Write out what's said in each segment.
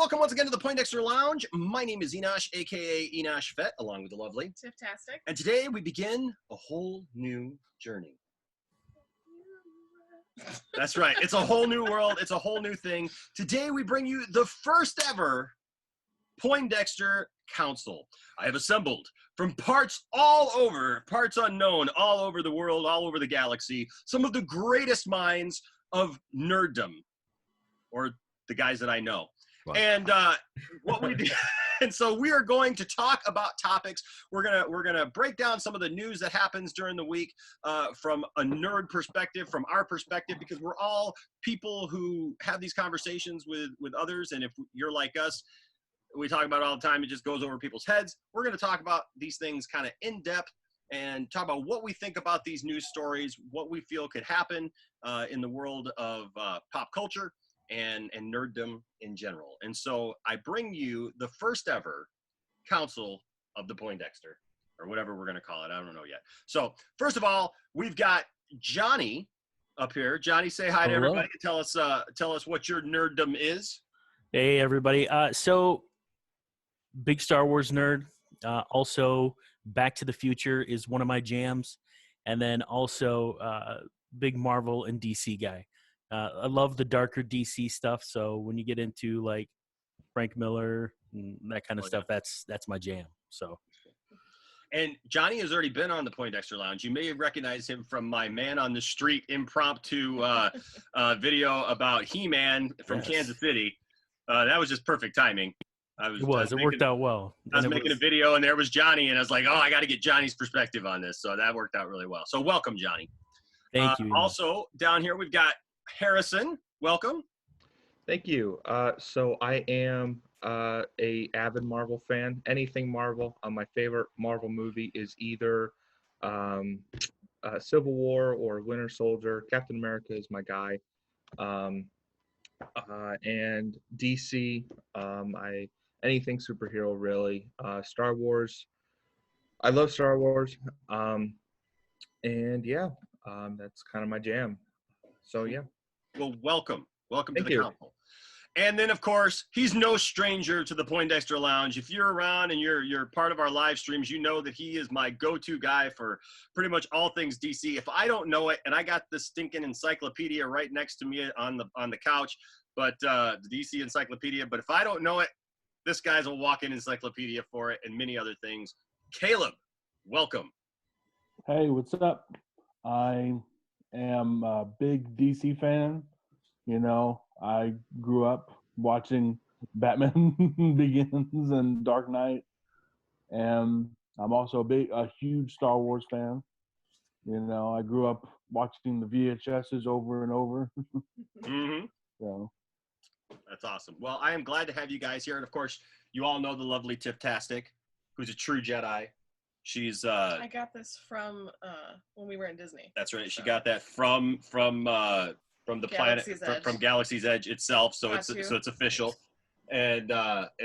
welcome once again to the Poindexter Lounge. My name is Enosh, aka Enosh Fett, along with the lovely Tiftastic. And today we begin a whole new journey. That's right. It's a whole new world. It's a whole new thing. Today we bring you the first ever Poindexter Council. I have assembled from parts all over, parts unknown, all over the world, all over the galaxy, some of the greatest minds of nerddom, or the guys that I know. Wow. And what we do, and so we are going to talk about topics. We're gonna break down some of the news that happens during the week from a nerd perspective, from our perspective, because we're all people who have these conversations with others. And if you're like us, we talk about it all the time. It just goes over people's heads. We're going to talk about these things kind of in depth and talk about what we think about these news stories, what we feel could happen in the world of pop culture and nerddom in general. And so I bring you the first ever Council of the Poindexter, or whatever we're going to call it. I don't know yet. So first of all, we've got Johnny up here. Johnny, say hi to everybody. Tell us what your nerddom is. Hey, everybody. So big Star Wars nerd. Also, Back to the Future is one of my jams. And then also big Marvel and DC guy. I love the darker DC stuff. So when you get into like Frank Miller and that kind of stuff, that's my jam. So. And Johnny has already been on the Poindexter Lounge. You may recognize him from my Man on the Street impromptu video about He-Man from Kansas City. That was just perfect timing. It worked out well. I was making a video, and there was Johnny, and I was like, oh, I got to get Johnny's perspective on this. So that worked out really well. So welcome, Johnny. Thank you. Also, down here, we've got Harrison. Welcome. Thank you. So I am a avid Marvel fan. Anything Marvel. My favorite Marvel movie is either Civil War or Winter Soldier. Captain America is my guy. And DC, anything superhero really. Star Wars, I love Star Wars. And yeah, that's kind of my jam. So yeah. Well, welcome to the council. And then, of course, he's no stranger to the Poindexter Lounge. If you're around and you're part of our live streams, you know that he is my go-to guy for pretty much all things DC. If I don't know it, and I got this stinking encyclopedia right next to me on the couch, but the DC encyclopedia. But if I don't know it, this guy's a walk-in encyclopedia for it and many other things. Caleb, welcome. Hey, what's up? I am a big DC fan. You know, I grew up watching Batman Begins and Dark Knight, and I'm also a huge Star Wars fan. You know, I grew up watching the VHSs over and over. Mm-hmm. So that's awesome. Well, I am glad to have you guys here, and of course, you all know the lovely Tiftastic, who's a true Jedi. She's I got this from when we were in Disney. That's right. She got that from the planet, from Galaxy's Edge itself. So it's official. And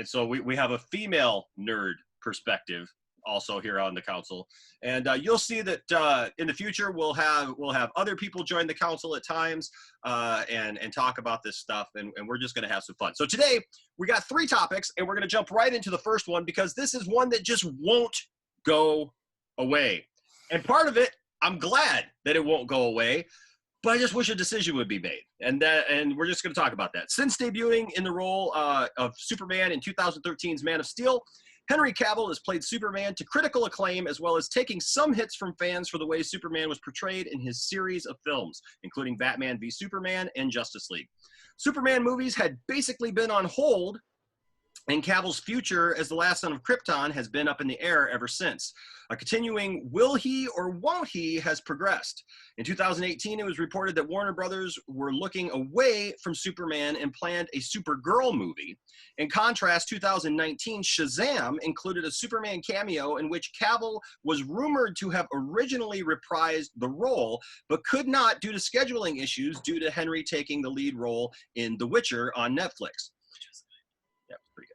so we have a female nerd perspective also here on the council. And you'll see that in the future we'll have other people join the council at times and talk about this stuff. And we're just going to have some fun. So today we got 3 topics, and we're going to jump right into the first one because this is one that just won't go away. And part of it, I'm glad that it won't go away, but I just wish a decision would be made. And we're just going to talk about that. Since debuting in the role of Superman in 2013's Man of Steel, Henry Cavill has played Superman to critical acclaim, as well as taking some hits from fans for the way Superman was portrayed in his series of films, including Batman v Superman and Justice League. Superman movies had basically been on hold, and Cavill's future as the last son of Krypton has been up in the air ever since. A continuing will he or won't he has progressed. In 2018, it was reported that Warner Brothers were looking away from Superman and planned a Supergirl movie. In contrast, 2019 Shazam included a Superman cameo in which Cavill was rumored to have originally reprised the role, but could not due to scheduling issues due to Henry taking the lead role in The Witcher on Netflix. Yeah, it's pretty good.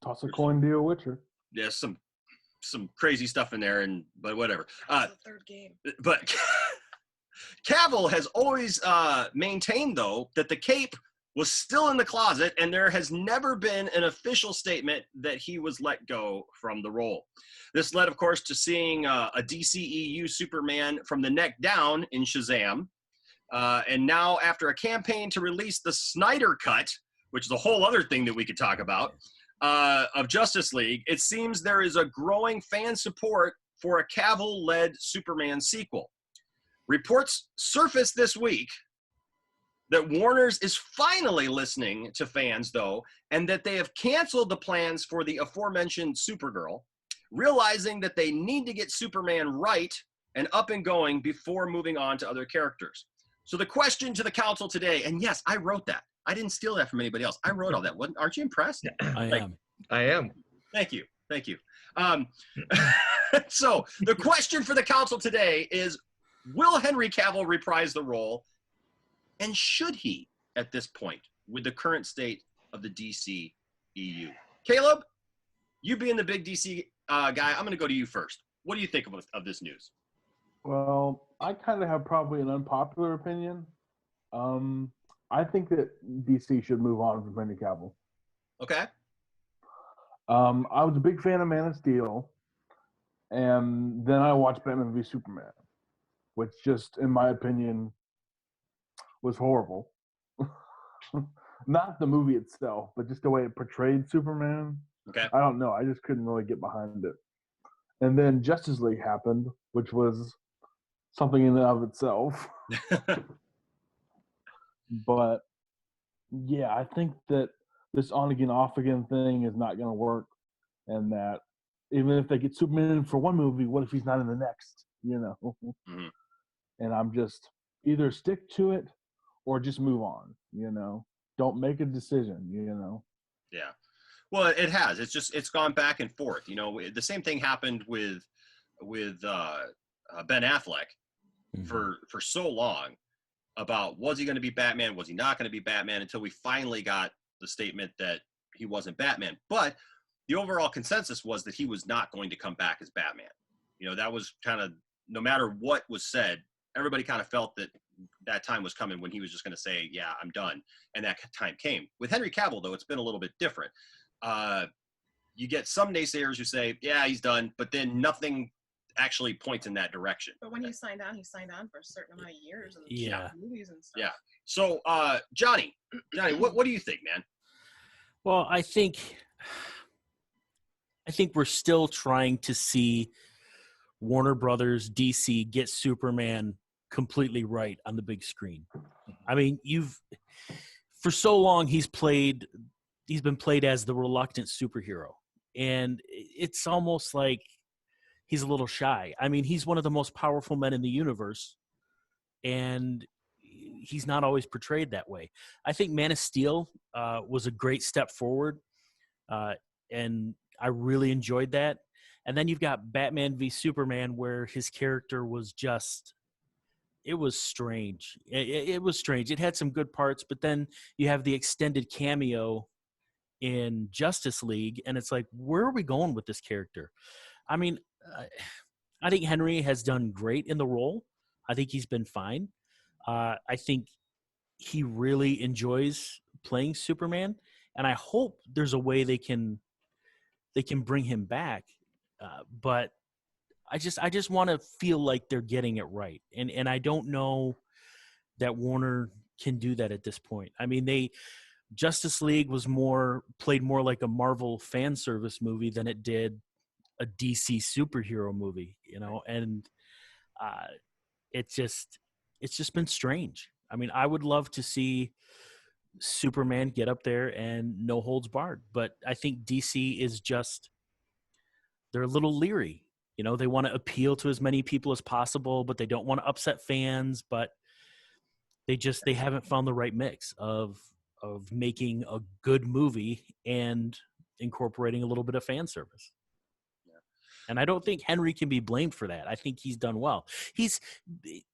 Toss a coin, deal, Witcher. Yeah, some crazy stuff in there, but whatever. That's the third game. But Cavill has always maintained, though, that the cape was still in the closet, and there has never been an official statement that he was let go from the role. This led, of course, to seeing a DCEU Superman from the neck down in Shazam. And now, after a campaign to release the Snyder Cut, which is a whole other thing that we could talk about, of Justice League, it seems there is a growing fan support for a Cavill-led Superman sequel. Reports surfaced this week that Warner's is finally listening to fans, though, and that they have canceled the plans for the aforementioned Supergirl, realizing that they need to get Superman right and up and going before moving on to other characters. So the question to the council today, and yes, I wrote that. I didn't steal that from anybody else. I wrote all that. Aren't you impressed? I am. I am. Thank you. Thank you. So the question for the council today is, will Henry Cavill reprise the role? And should he at this point with the current state of the DC EU? Caleb, you being the big DC guy, I'm going to go to you first. What do you think of this news? Well, I kind of have probably an unpopular opinion. I think that DC should move on from Henry Cavill. Okay. I was a big fan of Man of Steel, and then I watched Batman v Superman, which just, in my opinion, was horrible. Not the movie itself, but just the way it portrayed Superman. Okay. I don't know. I just couldn't really get behind it. And then Justice League happened, which was something in and of itself. But yeah, I think that this on again, off again thing is not going to work, and that even if they get Superman in for one movie, what if he's not in the next? You know. Mm-hmm. And I'm just either stick to it or just move on. You know, don't make a decision. You know. Yeah. Well, it has. It's gone back and forth. You know, the same thing happened with Ben Affleck for so long about was he going to be Batman, was he not going to be Batman, until we finally got the statement that he wasn't Batman. But the overall consensus was that he was not going to come back as Batman. You know, that was kind of, no matter what was said, everybody kind of felt that that time was coming when he was just going to say, yeah, I'm done. And that time came. With Henry Cavill, though, it's been a little bit different. You get some naysayers who say, yeah, he's done, but then nothing actually points in that direction. But when he signed on for a certain amount of years and movies and stuff. Yeah. So, Johnny, what do you think, man? Well, I think we're still trying to see Warner Brothers, DC get Superman completely right on the big screen. I mean, for so long he's been played as the reluctant superhero, and it's almost like he's a little shy. I mean, he's one of the most powerful men in the universe, and he's not always portrayed that way. I think Man of Steel was a great step forward, and I really enjoyed that. And then you've got Batman v Superman, where his character was just, it was strange. It was strange. It had some good parts, but then you have the extended cameo in Justice League, and it's like, where are we going with this character? I mean, I think Henry has done great in the role. I think he's been fine. I think he really enjoys playing Superman, and I hope there's a way they can bring him back. But I just want to feel like they're getting it right, and I don't know that Warner can do that at this point. I mean, Justice League played more like a Marvel fan service movie than it did a DC superhero movie, you know, and it's just been strange. I mean, I would love to see Superman get up there and no holds barred, but I think DC is they're a little leery. You know, they want to appeal to as many people as possible, but they don't want to upset fans, but they haven't found the right mix of making a good movie and incorporating a little bit of fan service. And I don't think Henry can be blamed for that. I think he's done well.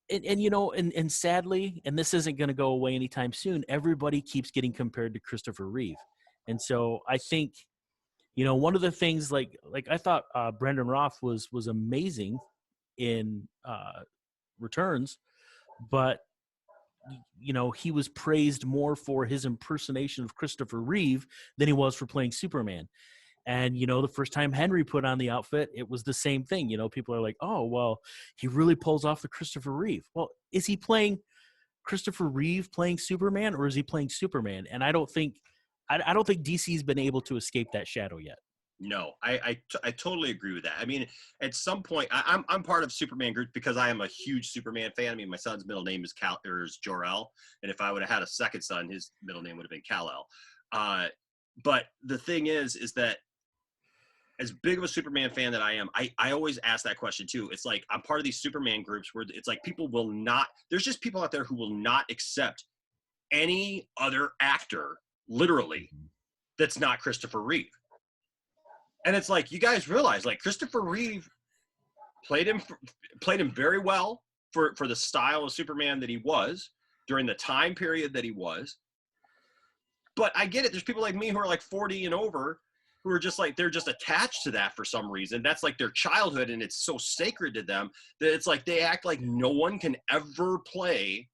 And you know, and sadly, and this isn't going to go away anytime soon, everybody keeps getting compared to Christopher Reeve. And so I think, you know, one of the things like I thought Brandon Roth was amazing in Returns, but he was praised more for his impersonation of Christopher Reeve than he was for playing Superman. And, the first time Henry put on the outfit, it was the same thing. People are like, oh, well, he really pulls off the Christopher Reeve. Well, is he playing Christopher Reeve playing Superman, or is he playing Superman? And I don't think DC's been able to escape that shadow yet. No, I totally agree with that. I mean, at some point, I'm part of Superman group because I am a huge Superman fan. I mean, my son's middle name is Jor-El, and if I would have had a second son, his middle name would have been Kal-El. But the thing is that as big of a Superman fan that I am, I always ask that question too. It's like I'm part of these Superman groups where it's like people will not. There's just people out there who will not accept any other actor, literally, that's not Christopher Reeve. And it's like, you guys realize, like, Christopher Reeve played him very well for the style of Superman that he was during the time period that he was. But I get it. There's people like me who are like 40 and over who are just like, they're just attached to that for some reason. That's like their childhood, and it's so sacred to them that it's like they act like no one can ever play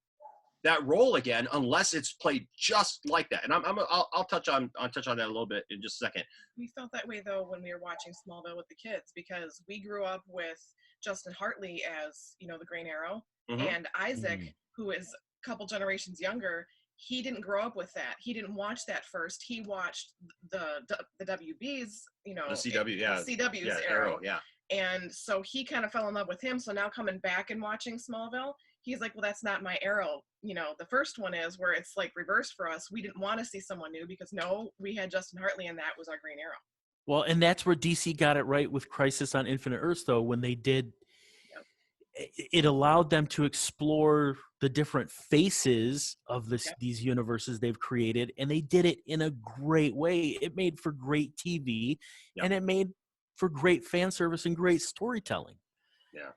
that role again unless it's played just like that. And I'll touch on that a little bit in just a second. We felt that way though when we were watching Smallville with the kids, because we grew up with Justin Hartley as the Green Arrow, and Isaac, who is a couple generations younger. He didn't grow up with that. He didn't watch that first. He watched the WB's, the CW, yeah, the CW's Arrow, yeah. And so he kind of fell in love with him. So now coming back and watching Smallville, he's like, well, that's not my Arrow. The first one is where it's like reverse for us. We didn't want to see someone new because we had Justin Hartley, and that was our Green Arrow. Well, and that's where DC got it right with Crisis on Infinite Earths, though, when they did. It allowed them to explore the different faces of these universes they've created, and they did it in a great way. It made for great TV, and it made for great fan service and great storytelling. Yeah.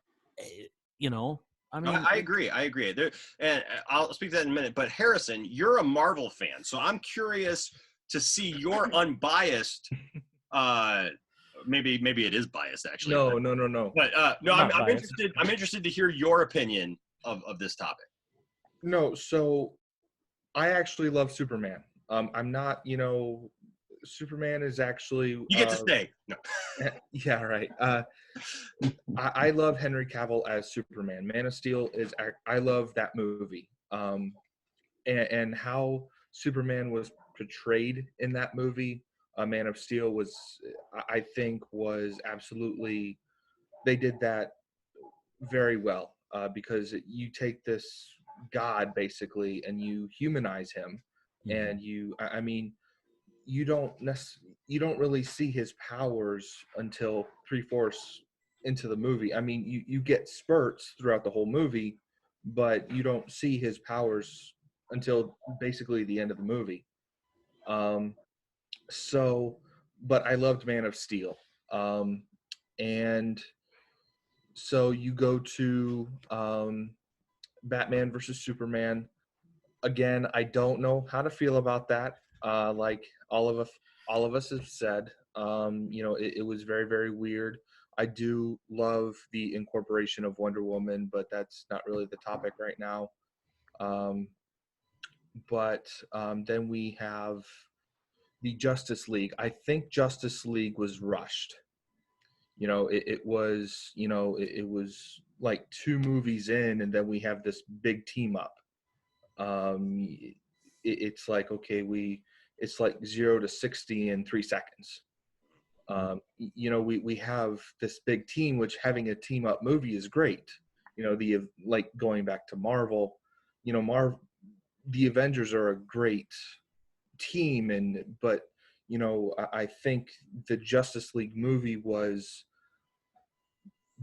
I mean, I agree. And I'll speak to that in a minute. But Harrison, you're a Marvel fan, so I'm curious to see your unbiased. Maybe it is biased actually. No. But no, I'm interested. I'm interested to hear your opinion of this topic. No, so I actually love Superman. I'm not. Superman is actually. You get to stay. No. Yeah, right. I love Henry Cavill as Superman. Man of Steel is. I love that movie. And how Superman was portrayed in that movie. Man of Steel I think was absolutely, they did that very well because you take this God basically and you humanize him, and you don't really see his powers until 3/4 into the movie. I mean, you get spurts throughout the whole movie, but you don't see his powers until basically the end of the movie. But I loved Man of Steel. And so you go to Batman versus Superman. Again, I don't know how to feel about that. Like all of us have said, it was very, very weird. I do love the incorporation of Wonder Woman, but that's not really the topic right now. But then we have the Justice League. I think Justice League was rushed. It was like 2 movies in, and then we have this big team up. It's like, okay, it's like 0 to 60 in 3 seconds. We have this big team, which having a team up movie is great. Like going back to Marvel, the Avengers are a great team, but I think the Justice League movie was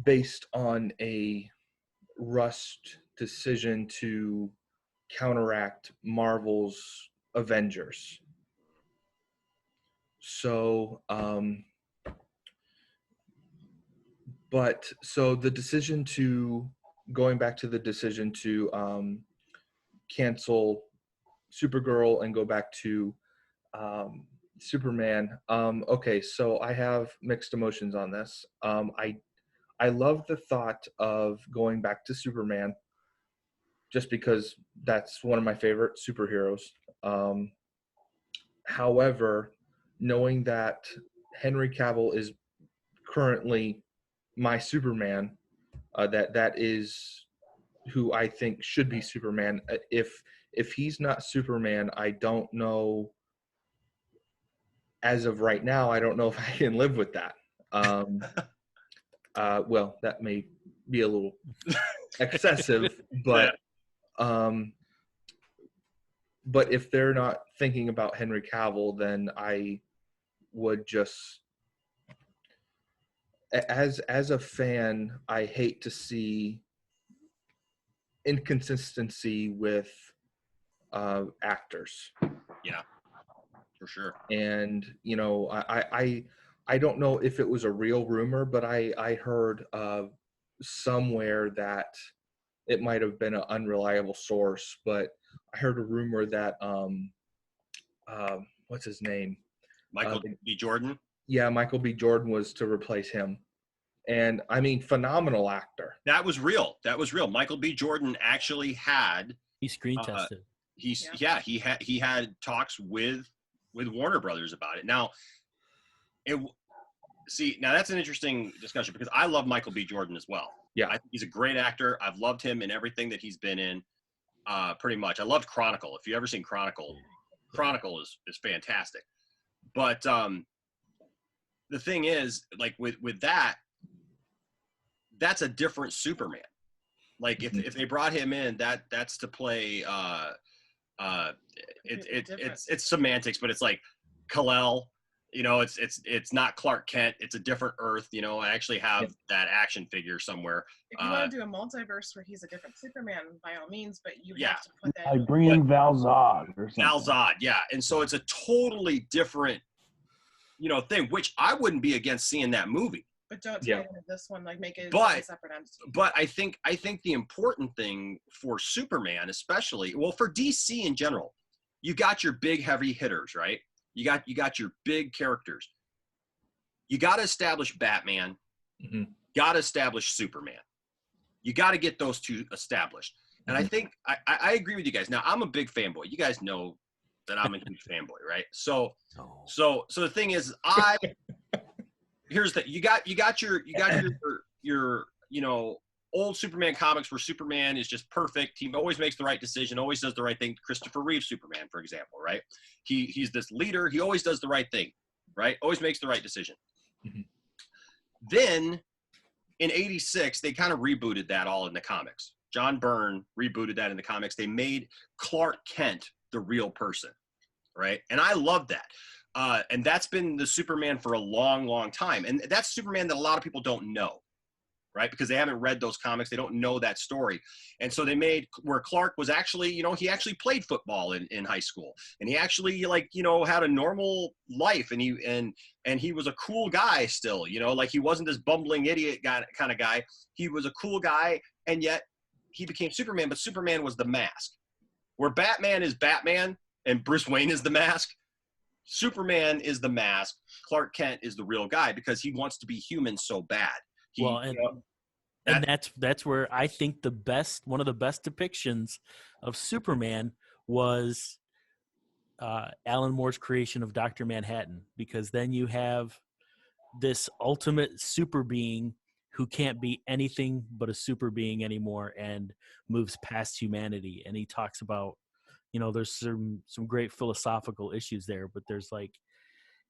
based on a rushed decision to counteract Marvel's Avengers. So the decision to cancel Supergirl and go back to Superman. Okay, so I have mixed emotions on this. I love the thought of going back to Superman, just because that's one of my favorite superheroes. However, knowing that Henry Cavill is currently my Superman, that is who I think should be Superman. If he's not Superman, I don't know. As of right now, I don't know if I can live with that. Well, that may be a little excessive, but if they're not thinking about Henry Cavill, then I would just, as a fan, I hate to see inconsistency with actors. Yeah, for sure. And I don't know if it was a real rumor, but I heard somewhere that it might have been an unreliable source, but I heard a rumor that what's his name? Michael B. Jordan. Yeah, Michael B. Jordan was to replace him. And I mean, phenomenal actor. That was real. Michael B. Jordan actually had. He screen tested. He had talks with Warner Brothers about it. Now, now that's an interesting discussion because I love Michael B. Jordan as well. Yeah, I think he's a great actor. I've loved him in everything that he's been in. Pretty much. I loved Chronicle. If you ever seen Chronicle is fantastic. But the thing is, like with that, that's a different Superman. Like if they brought him in, that's to play. It's semantics, but it's like Kal-El. It's not Clark Kent. It's a different Earth. I actually have that action figure somewhere. If you want to do a multiverse where he's a different Superman, by all means, but you have to put that. Like bring in Val Zod or something. Val Zod, yeah, and so it's a totally different, thing. Which I wouldn't be against seeing that movie. But don't tie into this one, like make it a separate entity. But I think the important thing for Superman, especially, well, for DC in general, you got your big heavy hitters, right? You got your big characters. You got to establish Batman. Mm-hmm. Got to establish Superman. You got to get those two established. And I think I agree with you guys. Now I'm a big fanboy. You guys know that I'm a huge fanboy, right? So the thing is, here's the you got your old Superman comics where Superman is just perfect. He always makes the right decision, always does the right thing. Christopher Reeve Superman, for example, right? He's this leader. He always does the right thing, right? Always makes the right decision. Mm-hmm. Then in '86, they kind of rebooted that all in the comics. John Byrne rebooted that in the comics. They made Clark Kent the real person, right? And I love that. And that's been the Superman for a long, long time. And that's Superman that a lot of people don't know, right? Because they haven't read those comics. They don't know that story. And so they made where Clark was actually, he actually played football in high school. And he actually had a normal life. And he was a cool guy still, like he wasn't this bumbling idiot kind of guy. He was a cool guy. And yet he became Superman, but Superman was the mask. Where Batman is Batman and Bruce Wayne is the mask, Superman is the mask. Clark Kent is the real guy because he wants to be human so bad. And that's where I think one of the best depictions of Superman was Alan Moore's creation of Dr. Manhattan, because then you have this ultimate super being who can't be anything but a super being anymore and moves past humanity. And he talks about, there's some great philosophical issues there, but there's and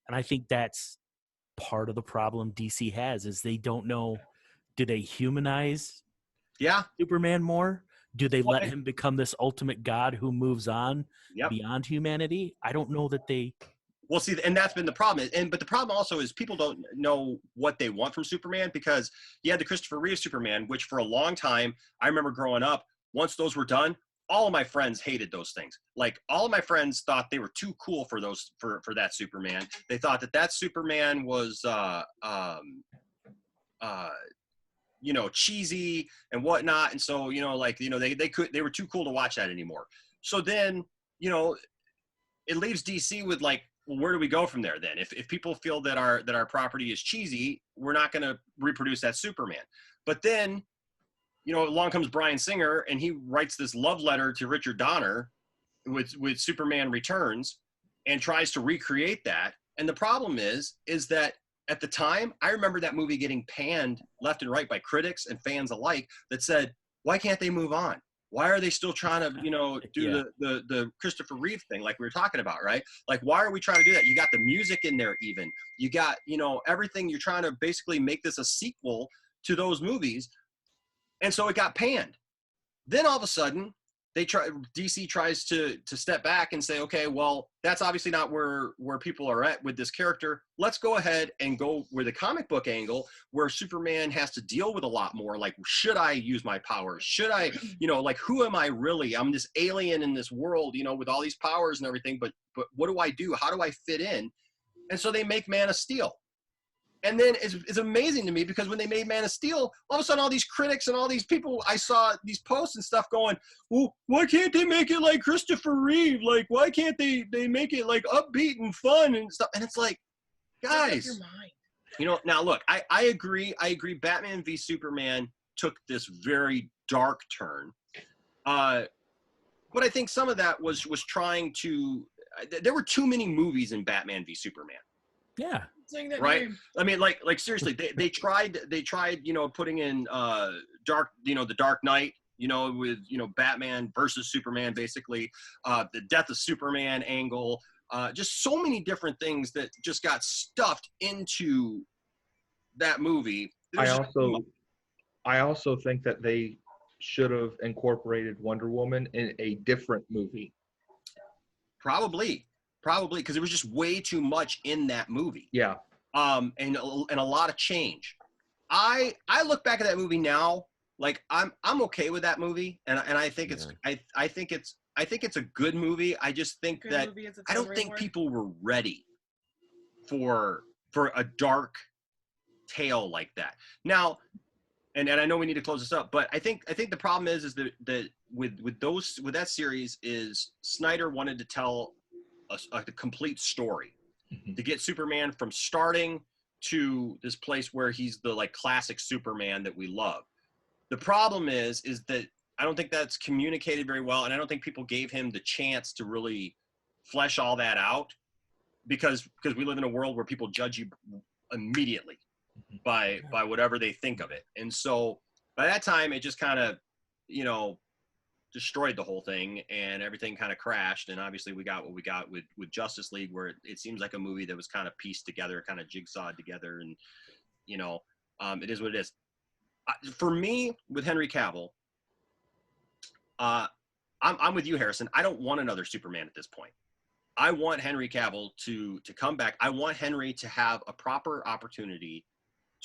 I think that's part of the problem DC has is they don't know, do they humanize Superman more? Do they let him become this ultimate god who moves on beyond humanity? I don't know that they... Well, see, and that's been the problem. But the problem also is people don't know what they want from Superman because you had the Christopher Reeve Superman, which for a long time, I remember growing up, once those were done, all of my friends hated those things. Like all of my friends thought they were too cool for that Superman. They thought that Superman was, cheesy and whatnot. And so, they were too cool to watch that anymore. So then, it leaves DC with well, where do we go from there then? If people feel that our property is cheesy, we're not going to reproduce that Superman. But then along comes Bryan Singer, and he writes this love letter to Richard Donner with Superman Returns, and tries to recreate that. And the problem is that at the time, I remember that movie getting panned left and right by critics and fans alike that said, why can't they move on? Why are they still trying to, do the Christopher Reeve thing like we were talking about, right? Like, why are we trying to do that? You got the music in there even. You got, everything. You're trying to basically make this a sequel to those movies. And so it got panned. Then all of a sudden, DC tries to step back and say, okay, well, that's obviously not where people are at with this character. Let's go ahead and go with the comic book angle where Superman has to deal with a lot more. Like, should I use my powers? Should I, like, who am I really? I'm this alien in this world, with all these powers and everything, but what do I do? How do I fit in? And so they make Man of Steel. And then it's amazing to me because when they made Man of Steel, all of a sudden all these critics and all these people, I saw these posts and stuff going, well, why can't they make it like Christopher Reeve? Like, why can't they make it like upbeat and fun and stuff? And it's like, guys, now look, I agree. Batman v Superman took this very dark turn. But I think some of that was trying to, there were too many movies in Batman v Superman. Yeah. Right. Name. I mean, like seriously, they tried, putting in Dark, the Dark Knight, with, Batman versus Superman, basically, the death of Superman angle, just so many different things that just got stuffed into that movie. I also think that they should have incorporated Wonder Woman in a different movie. Probably because there was just way too much in that movie. Yeah. And a lot of change. I look back at that movie now, like I'm okay with that movie, and I think it's I think it's a good movie. I just think that I don't think people were ready for a dark tale like that. Now, and I know we need to close this up, but I think the problem is that with that series is Snyder wanted to tell a complete story, to get Superman from starting to this place where he's the like classic Superman that we love. The problem is that I don't think that's communicated very well, and I don't think people gave him the chance to really flesh all that out, because we live in a world where people judge you immediately by whatever they think of it. And so by that time it just kind of, destroyed the whole thing, and everything kind of crashed. And obviously we got what we got with Justice League, where it seems like a movie that was kind of pieced together, kind of jigsawed together, and it is what it is. For me, with Henry Cavill, I'm with you, Harrison. I don't want another Superman at this point. I want Henry Cavill to come back. I want Henry to have a proper opportunity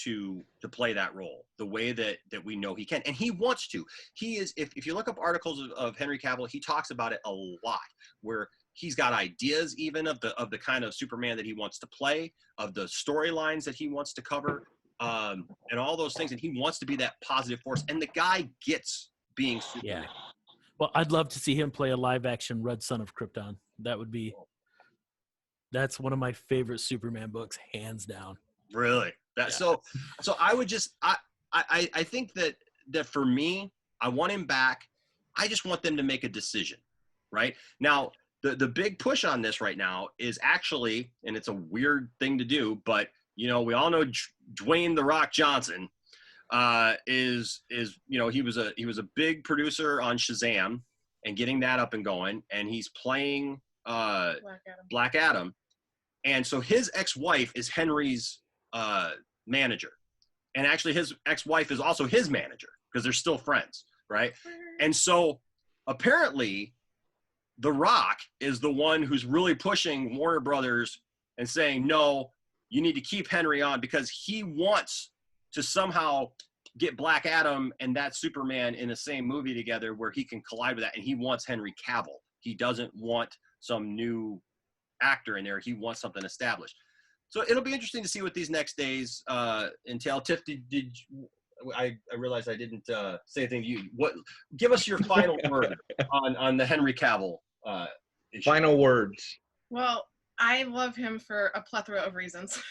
to play that role the way that we know he can, and he wants to. He is, if you look up articles of Henry Cavill, he talks about it a lot, where he's got ideas even of the kind of Superman that he wants to play, of the storylines that he wants to cover, and all those things, and he wants to be that positive force, and the guy gets being Superman. Yeah. Well, I'd love to see him play a live action Red Son of Krypton. That's one of my favorite Superman books, hands down. Really? So I would just, I think that for me, I want him back. I just want them to make a decision, right? Now, the big push on this right now is actually, and it's a weird thing to do, but we all know Dwayne "The Rock" Johnson is he was a big producer on Shazam and getting that up and going, and he's playing Black Adam. And so his ex-wife is Henry's manager, and actually his ex-wife is also his manager, because they're still friends, right? And so apparently The Rock is the one who's really pushing Warner Brothers and saying, no, you need to keep Henry on, because he wants to somehow get Black Adam and that Superman in the same movie together where he can collide with that, and he wants Henry Cavill. He doesn't want some new actor in there. He wants something established. So it'll be interesting to see what these next days entail. Tiff, I realized I didn't say anything to you. Give us your final word on the Henry Cavill issue. Final words. Well, I love him for a plethora of reasons.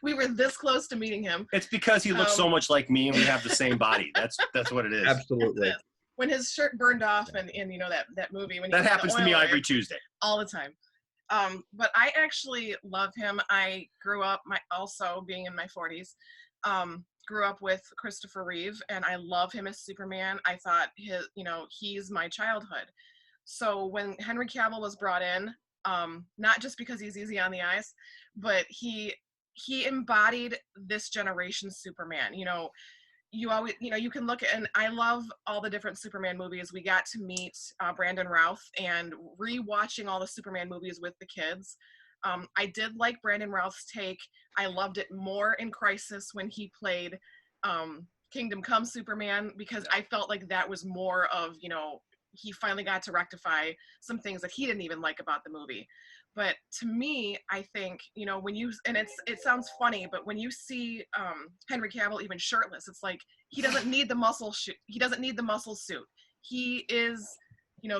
we were this close to meeting him. It's because he looks so much like me and we have the same body. That's what it is. Absolutely. When his shirt burned off and you know that movie when he that happens to me every Tuesday. All the time. But I actually love him. I grew up also being in my 40s. Grew up with Christopher Reeve, and I love him as Superman. I thought he's my childhood. So when Henry Cavill was brought in, not just because he's easy on the eyes, but he embodied this generation's Superman. You always, you can look at, and I love all the different Superman movies. We got to meet Brandon Routh, and rewatching all the Superman movies with the kids. I did like Brandon Routh's take. I loved it more in Crisis when he played Kingdom Come Superman, because I felt like that was more of, he finally got to rectify some things that he didn't even like about the movie. But to me, I think, when it sounds funny, but when you see Henry Cavill even shirtless, it's like, he doesn't need the muscle he doesn't need the muscle suit. He is,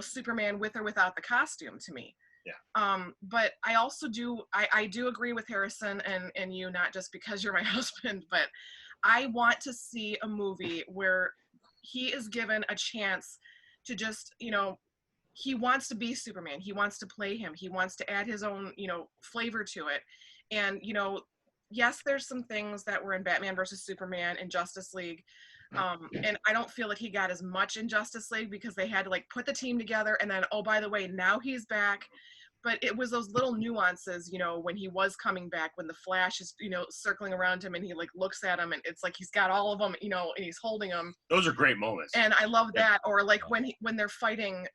Superman with or without the costume to me. Yeah. But I also do agree with Harrison and you, not just because you're my husband, but I want to see a movie where he is given a chance to just, he wants to be Superman. He wants to play him. He wants to add his own, flavor to it. And, yes, there's some things that were in Batman versus Superman and Justice League. And I don't feel like he got as much in Justice League because they had to put the team together and then, oh, by the way, now he's back. But it was those little nuances, when he was coming back, when the Flash is, circling around him and he looks at him and it's like he's got all of them, and he's holding them. Those are great moments. And I love that. Or when they're fighting,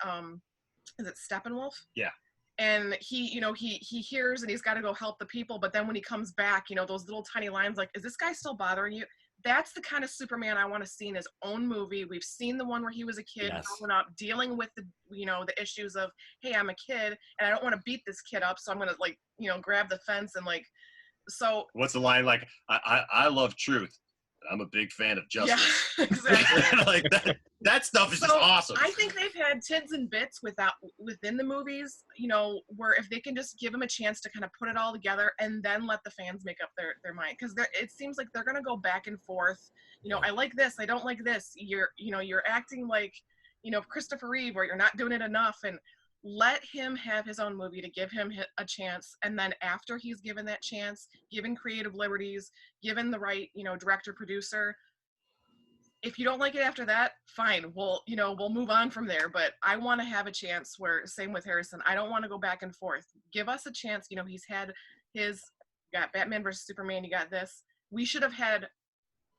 is it Steppenwolf? Yeah. And he hears and he's got to go help the people. But then when he comes back, those little tiny lines like, is this guy still bothering you? That's the kind of Superman I want to see in his own movie. We've seen the one where he was a kid growing up, dealing with the issues of, hey, I'm a kid and I don't want to beat this kid up, so I'm gonna grab the fence and so. What's the line like? I love truth. I'm a big fan of justice. Yeah, exactly. that stuff is just awesome. I think they've had tidbits and bits within the movies, where if they can just give them a chance to kind of put it all together and then let the fans make up their mind. Because it seems like they're going to go back and forth. I like this, I don't like this. You're acting like, Christopher Reeve, or you're not doing it enough. And let him have his own movie to give him a chance. And then after he's given that chance, given creative liberties, given the right, director, producer, if you don't like it after that, fine. We'll move on from there. But I want to have a chance where, same with Harrison, I don't want to go back and forth. Give us a chance. He's had you got Batman versus Superman, you got this. We should have had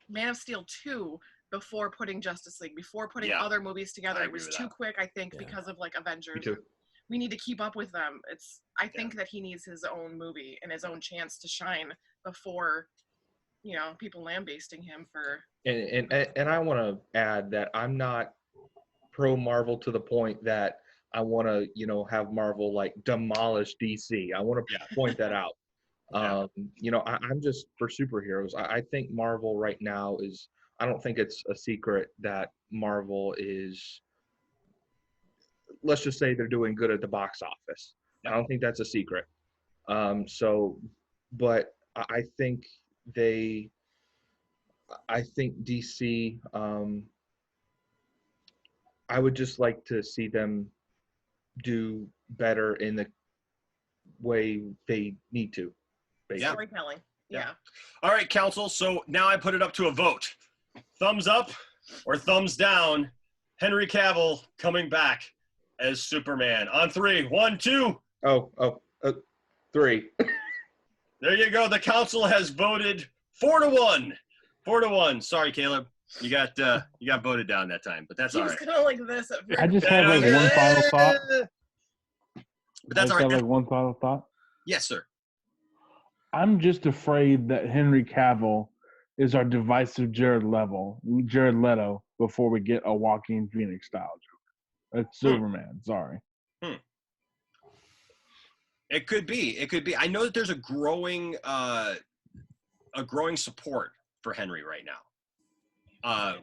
Man of Steel 2 before putting Justice League, before putting other movies together. It was too quick, I think, because of Avengers. Me too. We need to keep up with them. I think that he needs his own movie and his own chance to shine before, people lambasting him for. And I want to add that I'm not pro Marvel to the point that I want to, have Marvel demolish DC. I want to point that out. I'm just for superheroes. I think Marvel right now is. I don't think it's a secret that Marvel is. Let's just say they're doing good at the box office. I don't think that's a secret. But I think DC, I would just like to see them do better in the way they need to. Basically. Storytelling. Yeah. All right, Council. So now I put it up to a vote. Thumbs up or thumbs down, Henry Cavill coming back as Superman. On 3, 1, 2. 3. There you go. The council has voted 4-1. 4-1. Sorry, Caleb. You got voted down that time, but that's all right. He was kind of like this at first. I just have one final thought. But that's all right. One final thought. Yes, sir. I'm just afraid that Henry Cavill is our divisive Jared Leto before we get a Joaquin Phoenix style Joker. It's Superman. Sorry. It could be. I know that there's a growing support for Henry right now.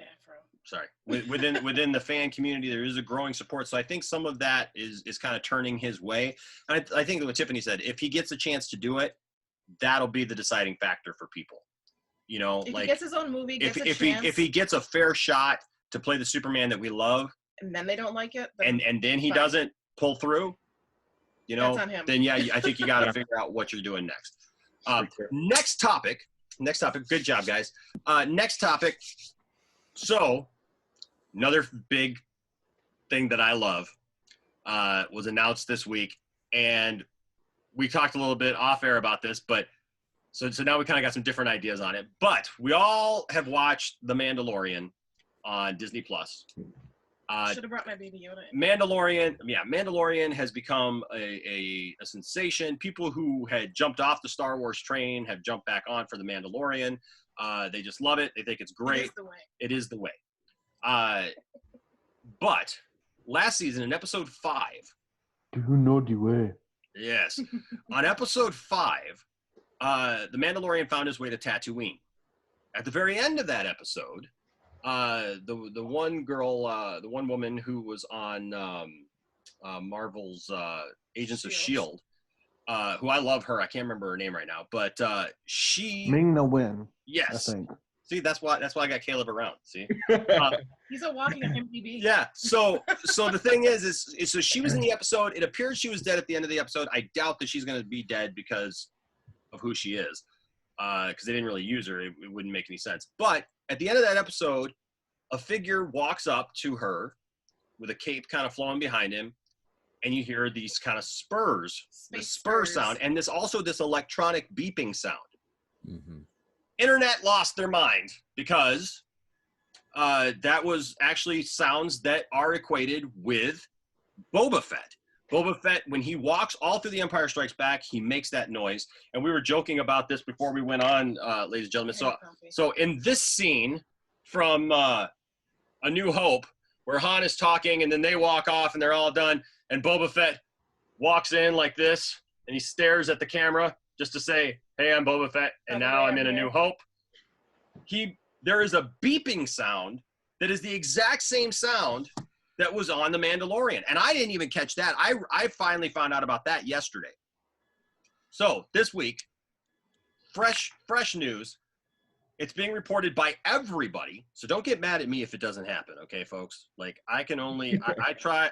Sorry. Within the fan community, there is a growing support. So I think some of that is kind of turning his way. And I think what Tiffany said, if he gets a chance to do it, that'll be the deciding factor for people. You know, if like he gets his own movie, gets if he gets a fair shot to play the Superman that we love, and then they don't like it, and then he doesn't pull through, you know, that's on him. then yeah, I think you got to figure out what you're doing next. Next topic. Good job, guys. Next topic. So, another big thing that I love was announced this week, and we talked a little bit off air about this, but so now we kind of got some different ideas on it. But we all have watched The Mandalorian on Disney Plus. Should have brought my baby Yoda in. Mandalorian has become a sensation. People who had jumped off the Star Wars train have jumped back on for The Mandalorian. They just love it. They think it's great. It is the way. But last season in episode 5. Do you know the way? Yes. On episode 5, the Mandalorian found his way to Tatooine. At the very end of that episode, the one girl, the one woman who was on Marvel's Agents of S.H.I.E.L.D., who I love her. I can't remember her name right now, but she... Ming-Na Wen. Yes. I think. See, that's why I got Caleb around. See, he's a walking IMDb. Yeah. So the thing is so she was in the episode. It appears she was dead at the end of the episode. I doubt that she's going to be dead because of who she is, because they didn't really use her. It wouldn't make any sense. But at the end of that episode, a figure walks up to her with a cape kind of flowing behind him, and you hear these kind of spurs, the spur sound, and this electronic beeping sound. Mm-hmm. Internet lost their mind because that was actually sounds that are equated with Boba Fett. Boba Fett, when he walks all through The Empire Strikes Back, he makes that noise. And we were joking about this before we went on, ladies and gentlemen. So in this scene from A New Hope, where Han is talking and then they walk off and they're all done, and Boba Fett walks in like this, and he stares at the camera just to say, "Hey, I'm Boba Fett, and now I'm in A New Hope." There is a beeping sound that is the exact same sound that was on The Mandalorian, and I didn't even catch that. I finally found out about that yesterday. So this week, fresh news. It's being reported by everybody, so don't get mad at me if it doesn't happen, okay, folks? Like, I can only I try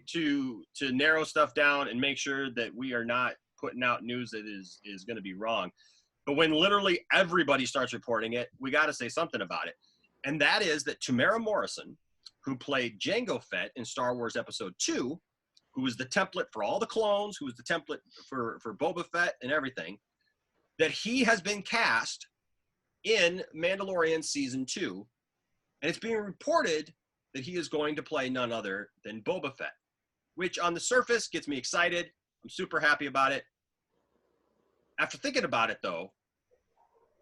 to narrow stuff down and make sure that we are not putting out news that is going to be wrong. But when literally everybody starts reporting it, we got to say something about it. And that is that Tamara Morrison, who played Jango Fett in Star Wars Episode 2, who was the template for all the clones, who was the template for Boba Fett and everything, that he has been cast in Mandalorian Season 2. And it's being reported that he is going to play none other than Boba Fett, which on the surface gets me excited. I'm super happy about it. After thinking about it, though,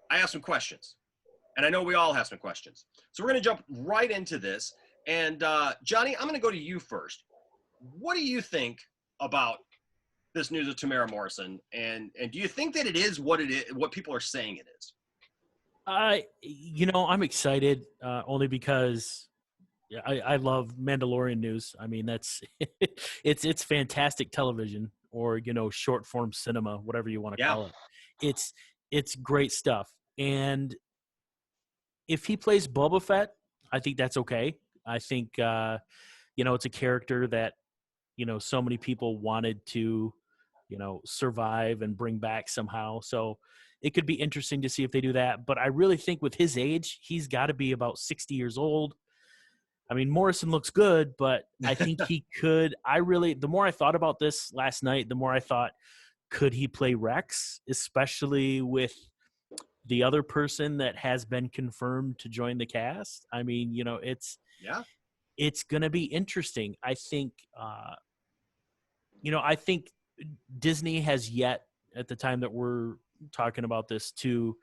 I have some questions. And I know we all have some questions. So we're going to jump right into this. And Johnny, I'm going to go to you first. What do you think about this news of Tamara Morrison? And do you think that it is what people are saying it is? I'm excited only because I love Mandalorian news. I mean, that's it's fantastic television, or short form cinema, whatever you want to call it. It's great stuff. And if he plays Boba Fett, I think that's okay. I think it's a character that so many people wanted to survive and bring back somehow. So it could be interesting to see if they do that. But I really think with his age, he's got to be about 60 years old. I mean, Morrison looks good, but I think he could. The more I thought about this last night, the more I thought, could he play Rex, especially with the other person that has been confirmed to join the cast? I mean, it's going to be interesting. I think, I think Disney has yet, at the time that we're talking about this, to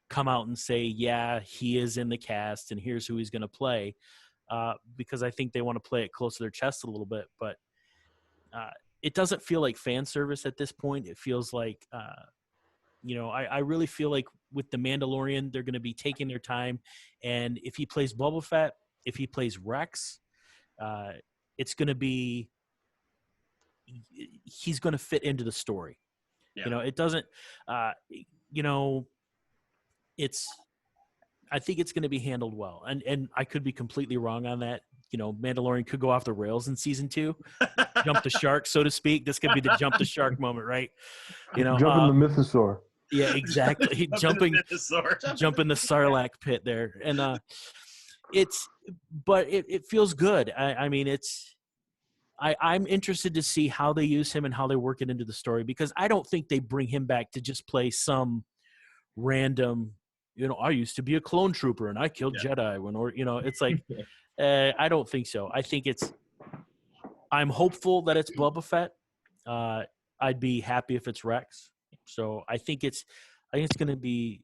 come out and say, yeah, he is in the cast and here's who he's going to play. Because I think they want to play it close to their chest a little bit, but it doesn't feel like fan service at this point. It feels like, I really feel like with The Mandalorian, they're going to be taking their time. And if he plays Boba Fett, if he plays Rex, it's going to be, he's going to fit into the story. You know, it doesn't. You know, I think it's going to be handled well, and I could be completely wrong on that. You know, Mandalorian could go off the rails in season 2, jump the shark, so to speak. This could be the jump the shark moment, right? You know, jumping the mythosaur. Yeah, exactly. jumping the Sarlacc pit there, and it feels good. I mean, I'm interested to see how they use him and how they work it into the story, because I don't think they bring him back to just play some random, you know, I used to be a clone trooper and I killed Jedi it's like, I don't think so. I think I'm hopeful that it's Boba Fett. I'd be happy if it's Rex. So I think it's going to be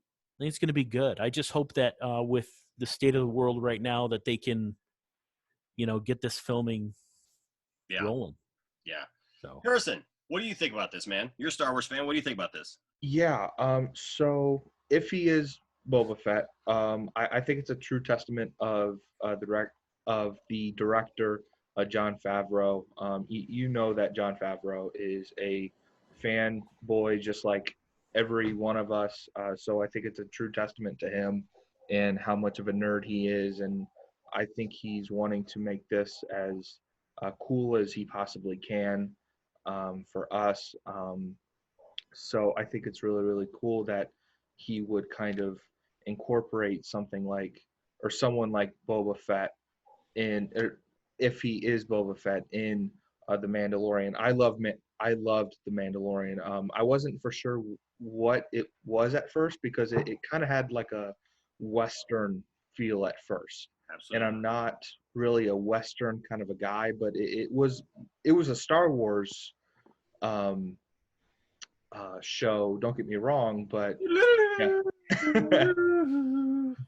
good. I just hope that with the state of the world right now that they can, you know, get this filming rolling. Yeah. So Harrison, what do you think about this, man? You're a Star Wars fan. What do you think about this? Yeah. So if he is Boba Fett, I think it's a true testament of the director, Jon Favreau. You know that Jon Favreau is a fanboy just like every one of us. So I think it's a true testament to him and how much of a nerd he is. And I think he's wanting to make this as cool as he possibly can for us. So I think it's really, really cool that he would kind of incorporate something like, or someone like Boba Fett if he is Boba Fett in The Mandalorian. I loved The Mandalorian. I wasn't for sure what it was at first, because it kind of had like a Western feel at first. Absolutely. And I'm not really a Western kind of a guy, but it was a Star Wars show. Don't get me wrong, but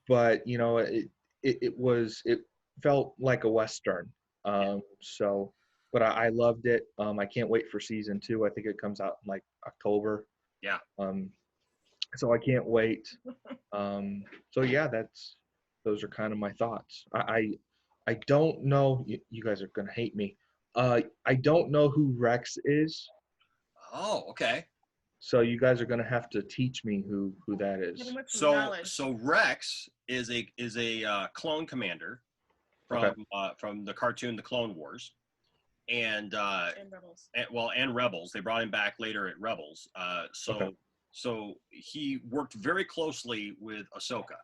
but you know, it felt like a Western. So, but I loved it. I can't wait for season 2. I think it comes out in like October. Yeah. So I can't wait. So yeah, those are kind of my thoughts. I don't know. You guys are gonna hate me. I don't know who Rex is. Oh, okay. So you guys are gonna have to teach me who that is. So Rex is a clone commander from the cartoon The Clone Wars, and Rebels. And Rebels. They brought him back later at Rebels. So he worked very closely with Ahsoka,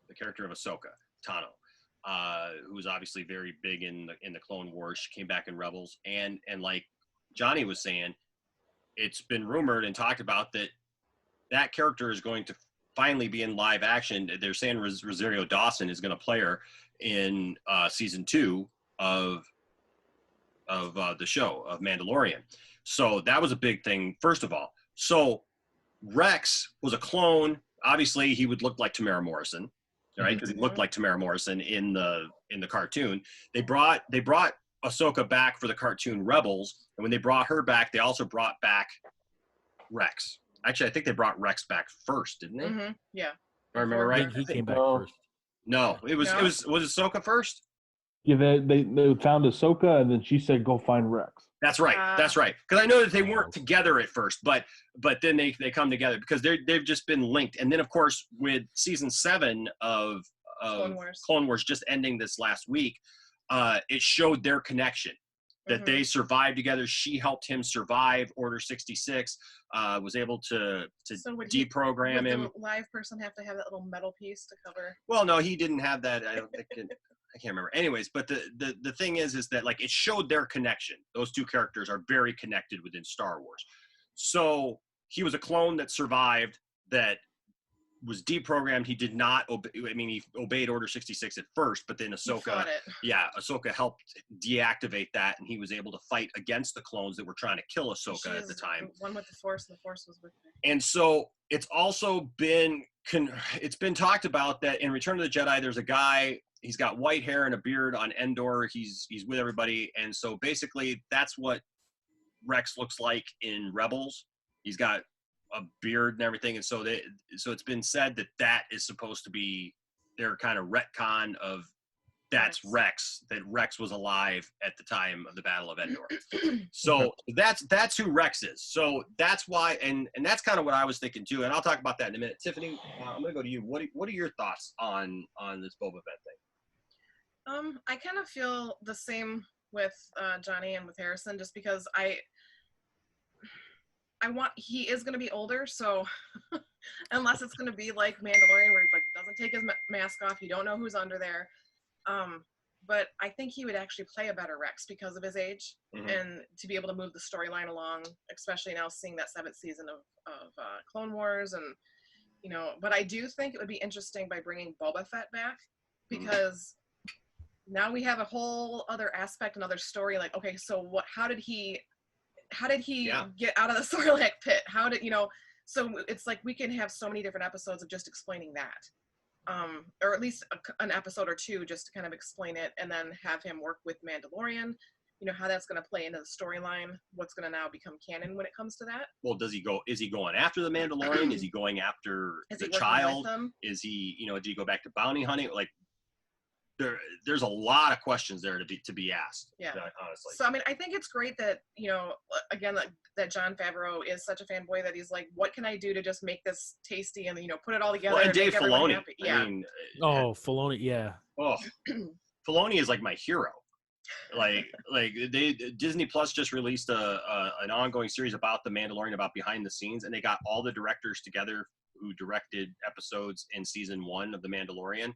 the character of Ahsoka Tano, who was obviously very big in the Clone Wars. She came back in Rebels, and like Johnny was saying, it's been rumored and talked about that character is going to finally be in live action. They're saying Rosario Dawson is going to play her in season 2 of the show of Mandalorian. So that was a big thing, first of all. So Rex was a clone. Obviously, he would look like Tamara Morrison, right? Because he looked like Tamara Morrison in the cartoon. They brought Ahsoka back for the cartoon Rebels, and when they brought her back, they also brought back Rex. Actually, I think they brought Rex back first, didn't they? Mm-hmm. Yeah. If I remember right. He came back first. No, was Ahsoka first? Yeah, they found Ahsoka, and then she said, "Go find Rex." That's right. That's right. Because I know that they weren't together at first, but then they come together because they've just been linked. And then of course with season 7 of Clone Wars just ending this last week, it showed their connection. That they survived together. She helped him survive Order 66. Was able to deprogram him. Would the live person have to have that little metal piece to cover? Well, no, he didn't have that. I don't think. I can't remember. Anyways, but the thing is that like it showed their connection. Those two characters are very connected within Star Wars. So he was a clone that survived, that was deprogrammed. He did not obey. I mean, he obeyed Order 66 at first, but then Ahsoka helped deactivate that, and he was able to fight against the clones that were trying to kill Ahsoka at the time. One with the Force, and the Force was with her. And so it's also been talked about that in Return of the Jedi, there's a guy. He's got white hair and a beard on Endor. He's with everybody, and so basically that's what Rex looks like in Rebels. He's got a beard and everything, and so it's been said that is supposed to be their kind of retcon of that's Rex, that Rex was alive at the time of the Battle of Endor. So that's who Rex is. So that's why, and that's kind of what I was thinking too. And I'll talk about that in a minute. Tiffany, I'm gonna go to you. What are your thoughts on this Boba Fett thing? I kind of feel the same with Johnny and with Harrison, just because he is going to be older, so unless it's going to be like Mandalorian where he like doesn't take his mask off, you don't know who's under there. But I think he would actually play a better Rex because of his age, and to be able to move the storyline along, especially now seeing that 7th season of Clone Wars, and but I do think it would be interesting by bringing Boba Fett back, because now we have a whole other aspect, another story. Like, okay, so how did he get out of the Sarlacc pit? How did so it's like we can have so many different episodes of just explaining that, or at least an episode or two just to kind of explain it, and then have him work with Mandalorian, how that's going to play into the storyline, what's going to now become canon when it comes to that. Well, is he going after the Mandalorian? Is he going after the child? Is he, did he go back to bounty hunting? Like, there's a lot of questions there to be asked. Yeah, honestly. So I mean, I think it's great that again, that Jon Favreau is such a fanboy that he's like, what can I do to just make this tasty and put it all together? Well, and and Dave Filoni. Yeah. I mean, Filoni, yeah. Oh, Filoni is like my hero. Like Disney Plus just released an ongoing series about the Mandalorian, about behind the scenes, and they got all the directors together who directed episodes in season 1 of the Mandalorian.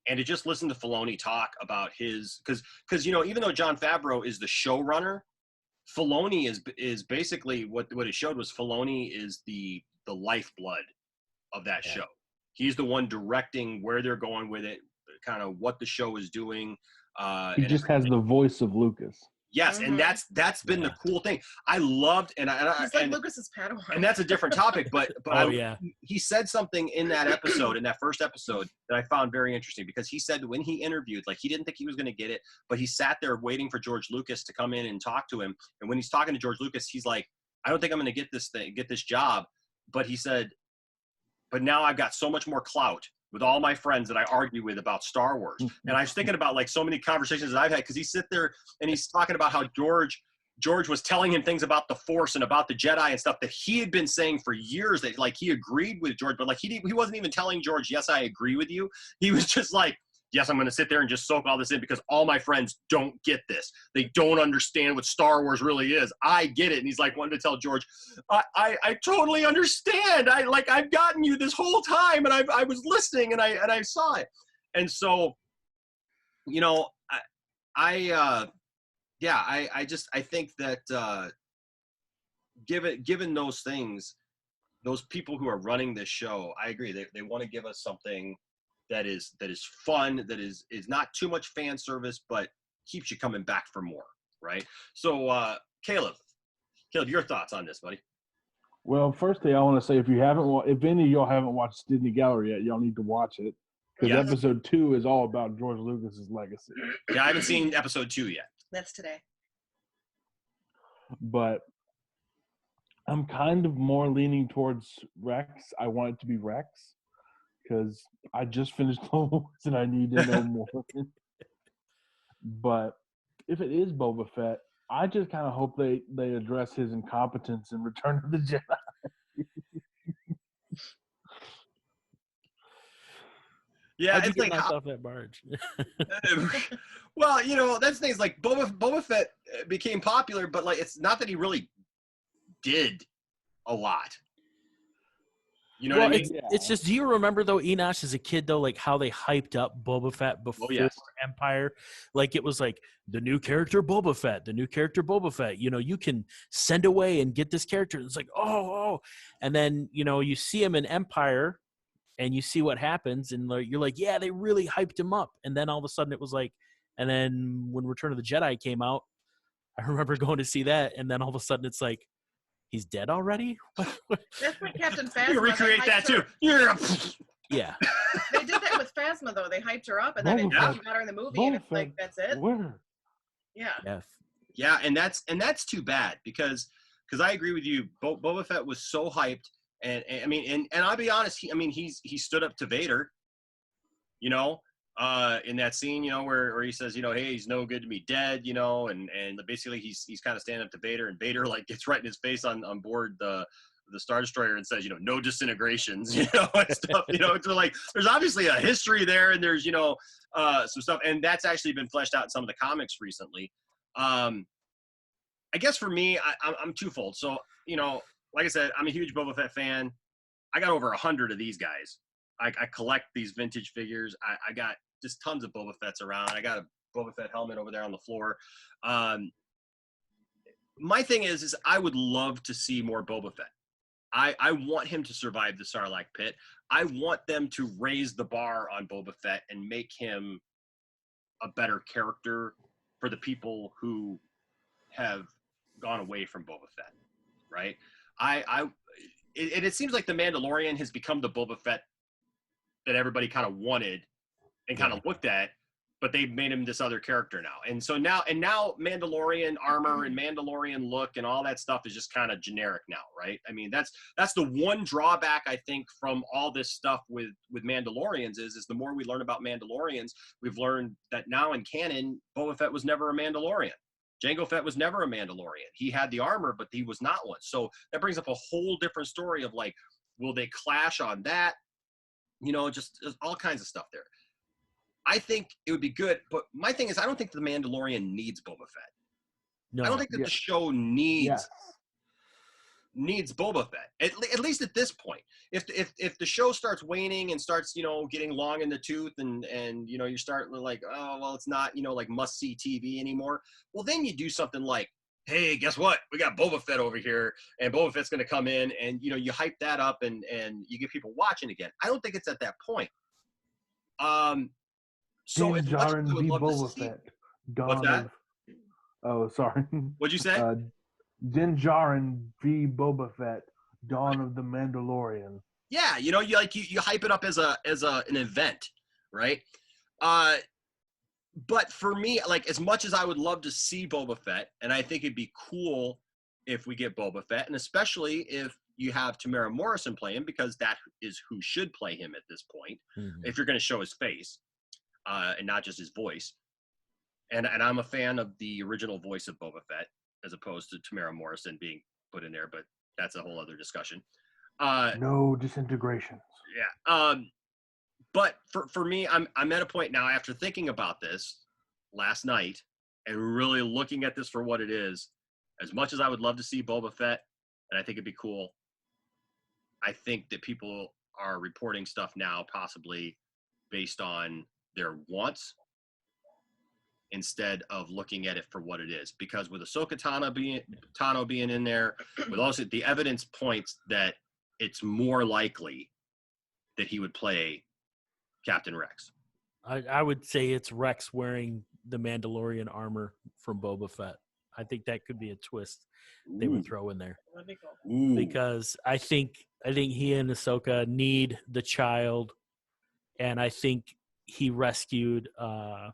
And to just listen to Filoni talk about his, because even though Jon Favreau is the showrunner, Filoni is basically what it showed was Filoni is the lifeblood of that show. He's the one directing where they're going with it, kind of what the show is doing. He just has the voice of Lucas. Yes, and that's been the cool thing. I loved, and he's like Lucas's Padawan. And that's a different topic, but he said something in that episode, in that first episode, that I found very interesting, because he said when he interviewed, like, he didn't think he was going to get it, but he sat there waiting for George Lucas to come in and talk to him. And when he's talking to George Lucas, he's like, I don't think I'm going to get this job, but he said, but now I've got so much more clout with all my friends that I argue with about Star Wars. And I was thinking about like so many conversations that I've had, because he sit there and he's talking about how George was telling him things about the Force and about the Jedi and stuff that he had been saying for years, that like he agreed with George, but like he wasn't even telling George, yes, I agree with you. He was just like, yes, I'm going to sit there and just soak all this in because all my friends don't get this. They don't understand what Star Wars really is. I get it. And he's like wanting to tell George, I totally understand. I've gotten you this whole time, and I was listening, and I saw it. And so, I think that given those things, those people who are running this show, I agree. They want to give us something that is fun, that is not too much fan service, but keeps you coming back for more, right? So, Caleb, your thoughts on this, buddy? Well, first thing I want to say, if any of y'all haven't watched Disney Gallery yet, y'all need to watch it, because episode 2 is all about George Lucas's legacy. Yeah, I haven't seen episode 2 yet. That's today. But I'm kind of more leaning towards Rex. I want it to be Rex, because I just finished Clone Wars and I need to know more. But if it is Boba Fett, I just kind of hope they address his incompetence in Return of the Jedi. Yeah, it's like off that barge. Well, that's the thing. Is like Boba Fett became popular, but like it's not that he really did a lot. You know what I mean? It's just, do you remember though, Enosh, as a kid though, like how they hyped up Boba Fett before Empire? Like it was like the new character Boba Fett, the new character Boba Fett. You can send away and get this character. It's like, oh. And then, you see him in Empire and you see what happens, and you're like, yeah, they really hyped him up. And then all of a sudden it was like, and then when Return of the Jedi came out, I remember going to see that, and then all of a sudden it's like, he's dead already? That's like Captain Phasma. You recreate that too. Yeah. They did that with Phasma though. They hyped her up, and then you got her in the movie, and it's like, that's it. Where? Yeah. Yeah, and that's too bad, because I agree with you. Boba Fett was so hyped, and I mean, and I'll be honest. He stood up to Vader. in that scene, you know, where he says, you know, hey, he's no good to me dead, you know, and basically he's kind of standing up to Vader, and Vader like gets right in his face on board the Star Destroyer and says, you know, no disintegrations, you know, and stuff, you know. So like there's obviously a history there, and there's, you know, some stuff, and that's actually been fleshed out in some of the comics recently. I guess for me, I'm twofold. So, you know, like I said, I'm a huge Boba Fett fan. I got over 100 of these guys. I collect these vintage figures. I got just tons of Boba Fett's around. I got a Boba Fett helmet over there on the floor. My thing is I would love to see more Boba Fett. I want him to survive the Sarlacc pit. I want them to raise the bar on Boba Fett and make him a better character for the people who have gone away from Boba Fett, right? It seems like the Mandalorian has become the Boba Fett that everybody kind of wanted and kind of looked at, but they've made him this other character now. And so now Mandalorian armor and Mandalorian look and all that stuff is just kind of generic now, right? I mean, that's the one drawback, I think, from all this stuff with Mandalorians is the more we learn about Mandalorians, we've learned that now in canon, Boba Fett was never a Mandalorian. Jango Fett was never a Mandalorian. He had the armor, but he was not one. So that brings up a whole different story of like, will they clash on that? You know, just all kinds of stuff there. I think it would be good, but my thing is I don't think the Mandalorian needs Boba Fett. No, I don't think that the show needs Boba Fett. At least at this point. If the show starts waning and starts, you know, getting long in the tooth and you know, you start like, oh, well, it's not, you know, like must-see TV anymore. Well, then you do something like, hey, guess what? We got Boba Fett over here, and Boba Fett's going to come in, and, you know, you hype that up and you get people watching again. I don't think it's at that point. So Din Djarin v. Boba Fett. What's that? Oh, sorry. What'd you say? Din Djarin v. Boba Fett, Dawn of the Mandalorian. Yeah, you know, you hype it up as an event, right? But for me, like, as much as I would love to see Boba Fett, and I think it'd be cool if we get Boba Fett, and especially if you have Tamara Morrison play him, because that is who should play him at this point, if you're going to show his face. And not just his voice. And I'm a fan of the original voice of Boba Fett as opposed to Tamara Morrison being put in there, but that's a whole other discussion. No disintegrations. Yeah. But for me, I'm at a point now after thinking about this last night and really looking at this for what it is, as much as I would love to see Boba Fett, and I think it'd be cool, I think that people are reporting stuff now possibly based on their wants instead of looking at it for what it is. Because with Ahsoka Tano being in there, with also the evidence points that it's more likely that he would play Captain Rex. I would say it's Rex wearing the Mandalorian armor from Boba Fett. I think that could be a twist they would throw in there. That'd be cool. Because I think he and Ahsoka need the child, and I think he rescued I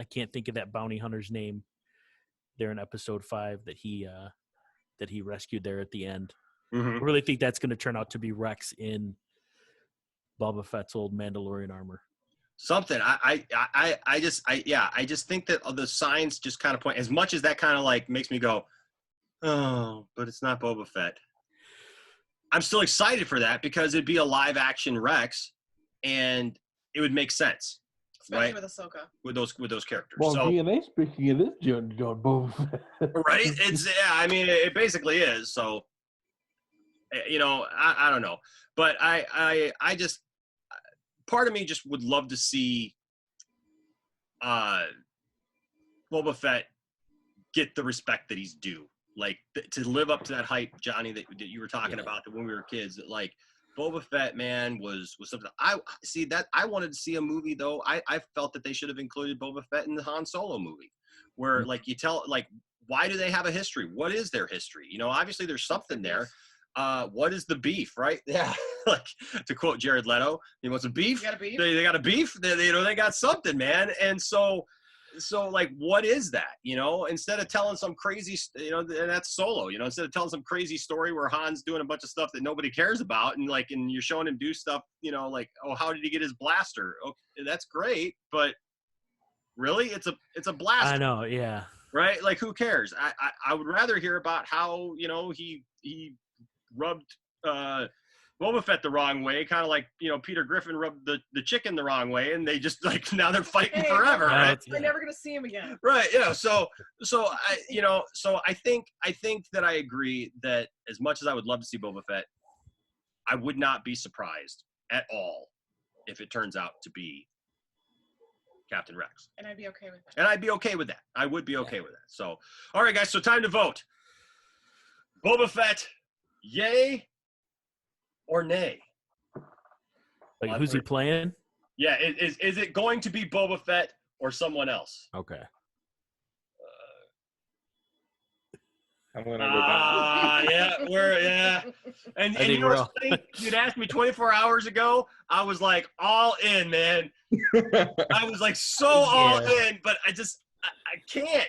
can't think of that bounty hunter's name there in episode 5 that he rescued there at the end. I really think that's going to turn out to be Rex in Boba Fett's old Mandalorian armor. Something. I just think that the signs just kind of point, as much as that kind of like makes me go, oh, but it's not Boba Fett. I'm still excited for that because it'd be a live action Rex and it would make sense, especially right? With Ahsoka, with those characters. Well, so, DNA, speaking of this, John Boba Fett. Right? It's I mean, it basically is. So, you know, I don't know, but I just, part of me just would love to see Boba Fett get the respect that he's due, like to live up to that hype, Johnny, that you were talking about when we were kids. That like. Boba Fett, man, was something. I see that. I wanted to see a movie though. I felt that they should have included Boba Fett in the Han Solo movie, where like you tell like why do they have a history? What is their history? You know, obviously there's something there. What is the beef, right? Yeah, like to quote Jared Leto, he wants a beef. You got a beef? They got a beef. They got something, man. And so so like, what is that? You know, instead of telling some crazy, you know, and that's Solo, you know, instead of telling some crazy story where Han's doing a bunch of stuff that nobody cares about, and like, and you're showing him do stuff, you know, like, oh, how did he get his blaster? Okay, that's great, but really, it's a blaster. I know, yeah. Right? Like, who cares? I would rather hear about how, you know, he rubbed Boba Fett the wrong way, kind of like, you know, Peter Griffin rubbed the chicken the wrong way, and they just like, now they're fighting forever. Right? I'm never gonna see him again. Right. Yeah. So I, you know, so I think that I agree that as much as I would love to see Boba Fett, I would not be surprised at all if it turns out to be Captain Rex. And I'd be okay with that. And I'd be okay with that. I would be okay with that. So, all right, guys. So time to vote. Boba Fett, yay or nay? Like, who's he playing? Yeah. Is it going to be Boba Fett or someone else? Okay. I'm gonna go back. Yeah. And you know what's funny? You'd asked me 24 hours ago. I was like all in, man. I was like so all in, but I can't.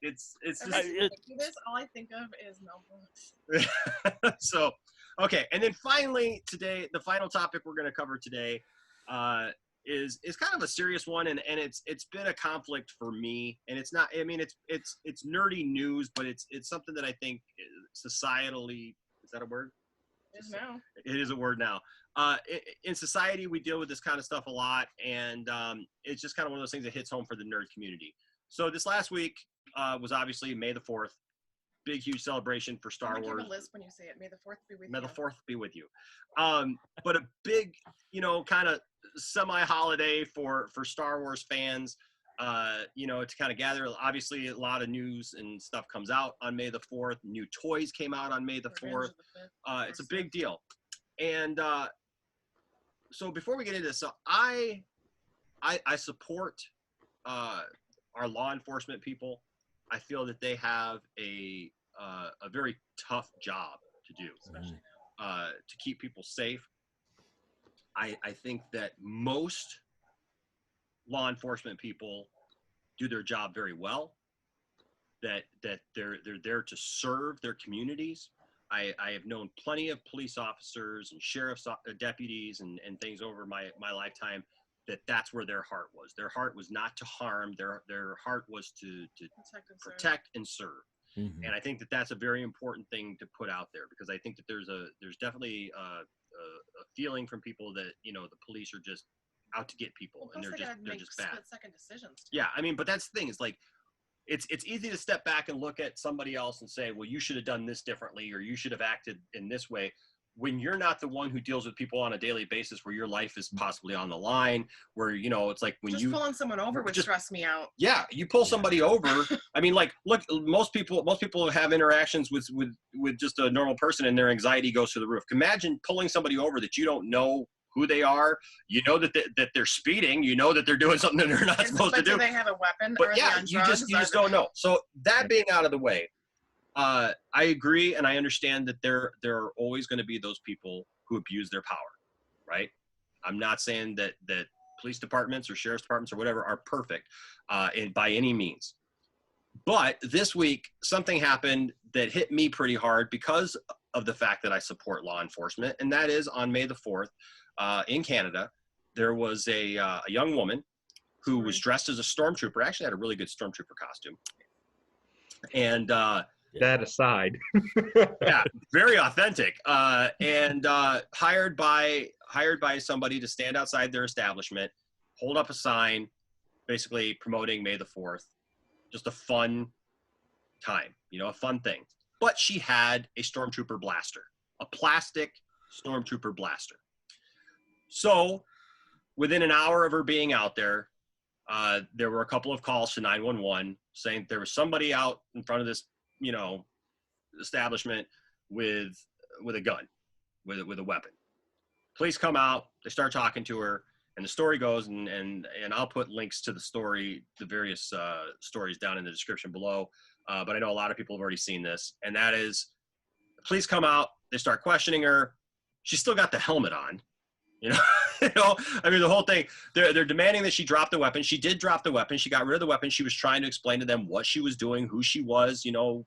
It's just this. All I think of is Mel Brooks. So, okay, and then finally today, the final topic we're going to cover today is kind of a serious one, and it's been a conflict for me, and it's not. I mean, it's nerdy news, but it's something that I think societally, is that a word? It is now. It is a word now. In society, we deal with this kind of stuff a lot, and it's just kind of one of those things that hits home for the nerd community. So this last week was obviously May the 4th. Big, huge celebration for Star Wars. Give a list when you say it. May the 4th be with you. May the 4th be with you. But a big, you know, kind of semi-holiday for Star Wars fans, you know, to kind of gather. Obviously, a lot of news and stuff comes out on May the 4th. New toys came out on May the 4th. It's a big deal. And so before we get into this, so I support our law enforcement people. I feel that they have a very tough job to do, to keep people safe. I think that most law enforcement people do their job very well. That they're there to serve their communities. I have known plenty of police officers and sheriff's deputies and things over my lifetime that's where their heart was. Their heart was not to harm. Their heart was to protect and serve. Mm-hmm. And I think that that's a very important thing to put out there, because I think that there's definitely a feeling from people that, you know, the police are just out to get people, and they're just bad. Split-second decisions. Yeah, I mean, but that's the thing. Is like, it's easy to step back and look at somebody else and say, well, you should have done this differently, or you should have acted in this way, when you're not the one who deals with people on a daily basis, where your life is possibly on the line, where, you know, it's like when just pulling someone over would stress me out. Yeah, you pull somebody over. I mean, like, look, most people have interactions with just a normal person, and their anxiety goes through the roof. Imagine pulling somebody over that you don't know who they are. You know that they're speeding. You know that they're doing something that they're not supposed to do. Do they have a weapon? But yeah, you just don't know. So that being out of the way, I agree, and I understand that there are always going to be those people who abuse their power, right? I'm not saying that police departments or sheriff's departments or whatever are perfect by any means. But this week, something happened that hit me pretty hard because of the fact that I support law enforcement, and that is on May the 4th in Canada, there was a young woman who was dressed as a stormtrooper. Actually had a really good stormtrooper costume. And that aside, yeah, very authentic, and hired by somebody to stand outside their establishment, hold up a sign, basically promoting May the 4th. Just a fun time, you know, a fun thing. But she had a stormtrooper blaster, a plastic stormtrooper blaster. So within an hour of her being out there, there were a couple of calls to 911 saying there was somebody out in front of this, you know, establishment with a gun, with a weapon. Police come out, they start talking to her, and the story goes, and I'll put links to the story, the various stories down in the description below. But I know a lot of people have already seen this, and that is, the police come out, they start questioning her. She's still got the helmet on, You know, I mean, the whole thing, they're demanding that she drop the weapon. She did drop the weapon. She got rid of the weapon. She was trying to explain to them what she was doing, who she was, you know,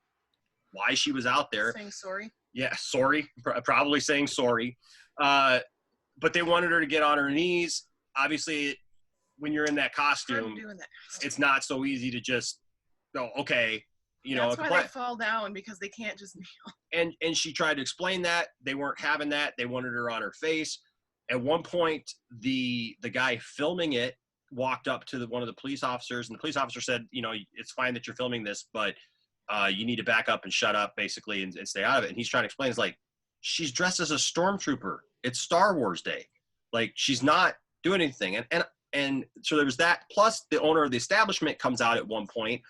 why she was out there. Saying sorry. Yeah, sorry. Probably saying sorry. But they wanted her to get on her knees. Obviously, when you're in that costume, it's not so easy to just go, okay, you know. That's why they fall down, because they can't just kneel. And she tried to explain that. They weren't having that. They wanted her on her face. At one point, the guy filming it walked up to one of the police officers, and the police officer said, you know, it's fine that you're filming this, but you need to back up and shut up, basically, and stay out of it. And he's trying to explain, it's like, she's dressed as a stormtrooper. It's Star Wars Day. Like, she's not doing anything. And so there was that. Plus, the owner of the establishment comes out at one point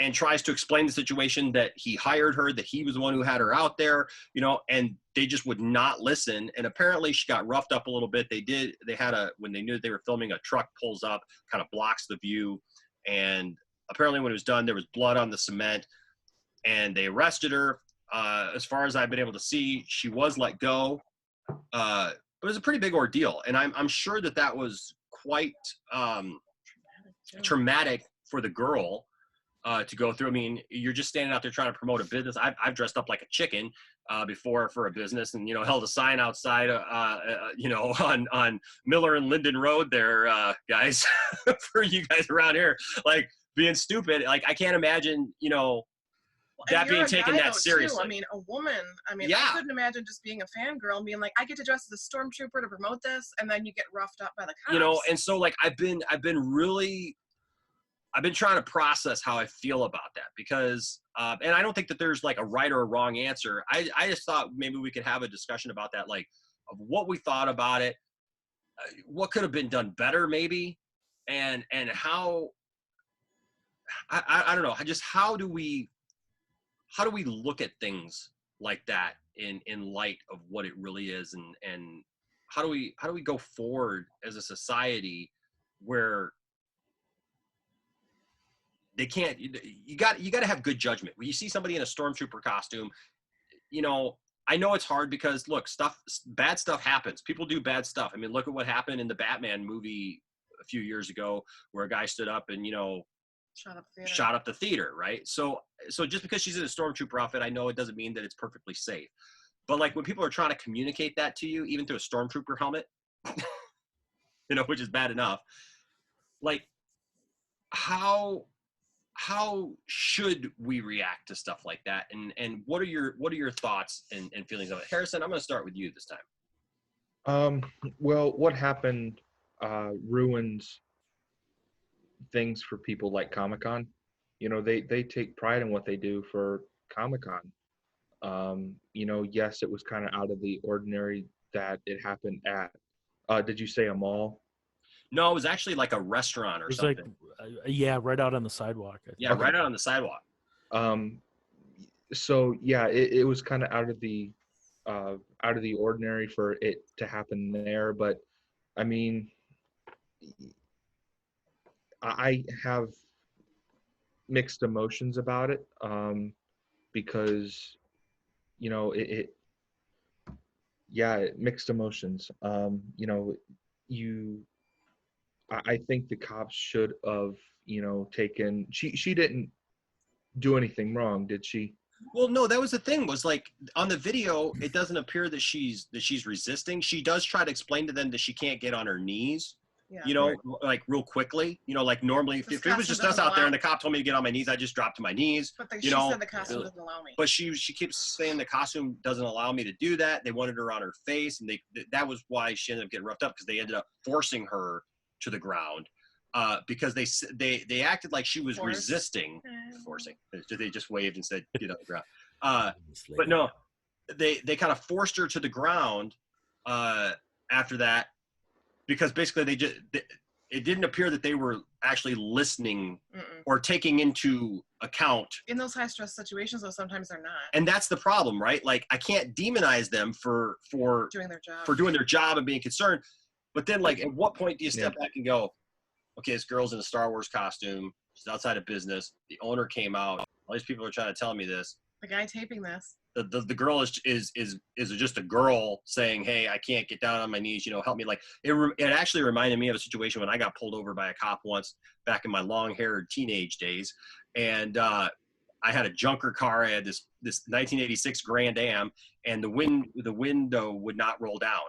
and tries to explain the situation, that he hired her, that he was the one who had her out there, you know, and they just would not listen. And apparently she got roughed up a little bit. When they knew that they were filming, a truck pulls up, kind of blocks the view. And apparently when it was done, there was blood on the cement, and they arrested her. As far as I've been able to see, she was let go. But it was a pretty big ordeal. And I'm sure that was quite traumatic for the girl to go through. I mean, you're just standing out there trying to promote a business. I've dressed up like a chicken before for a business, and, you know, held a sign outside, you know, on Miller and Linden Road there, guys, for you guys around here, like, being stupid. Like, I can't imagine, you know, that being taken that seriously. Too. I mean, a woman, yeah. I couldn't imagine just being a fangirl and being like, I get to dress as a stormtrooper to promote this, and then you get roughed up by the cops. You know, and so, like, I've been trying to process how I feel about that, because, and I don't think that there's like a right or a wrong answer. I just thought maybe we could have a discussion about that, like, of what we thought about it, what could have been done better maybe, and how, I don't know, just how do we look at things like that in light of what it really is, and how do we go forward as a society where they can't, you got to have good judgment. When you see somebody in a stormtrooper costume, you know, I know it's hard because, look, bad stuff happens. People do bad stuff. I mean, look at what happened in the Batman movie a few years ago, where a guy stood up and, you know, shot up the theater, right? So just because she's in a stormtrooper outfit, I know it doesn't mean that it's perfectly safe. But, like, when people are trying to communicate that to you, even through a stormtrooper helmet, you know, which is bad enough, like, how should we react to stuff like that? And what are your thoughts and feelings of it? Harrison, I'm going to start with you this time. Well, what happened ruins things for people like Comic-Con. You know, they take pride in what they do for Comic-Con. You know, yes, it was kind of out of the ordinary that it happened at, did you say a mall? No, it was actually like a restaurant or something. Like, yeah, right out on the sidewalk. Yeah, okay. Right out on the sidewalk. So yeah, it was kind of out of the ordinary for it to happen there. But I mean, I have mixed emotions about it, because, you know, mixed emotions. You know, I think the cops should have, you know, taken, she didn't do anything wrong, did she? Well, no, that was the thing, was like, on the video, it doesn't appear that she's resisting. She does try to explain to them that she can't get on her knees, you know, right, like real quickly, you know, like normally if it was just us out there and the cop told me to get on my knees, I just dropped to my knees. But she said the costume doesn't allow me. But she keeps saying the costume doesn't allow me to do that. They wanted her on her face, and that was why she ended up getting roughed up, because they ended up forcing her to the ground, because they acted like she was resisting. Forcing. They just waved and said, get on the ground. But no, they kind of forced her to the ground after that, because basically it didn't appear that they were actually listening or taking into account. In those high stress situations, though, sometimes they're not. And that's the problem, right? Like, I can't demonize them for doing their job, and being concerned. But then, like, at what point do you step back and go, okay, this girl's in a Star Wars costume. She's outside of business. The owner came out. All these people are trying to tell me this. The guy taping this. the girl is just a girl saying, hey, I can't get down on my knees, help me. Like it actually reminded me of a situation when I got pulled over by a cop once back in my long-haired teenage days. And I had a junker car. I had this 1986 Grand Am, and the window would not roll down.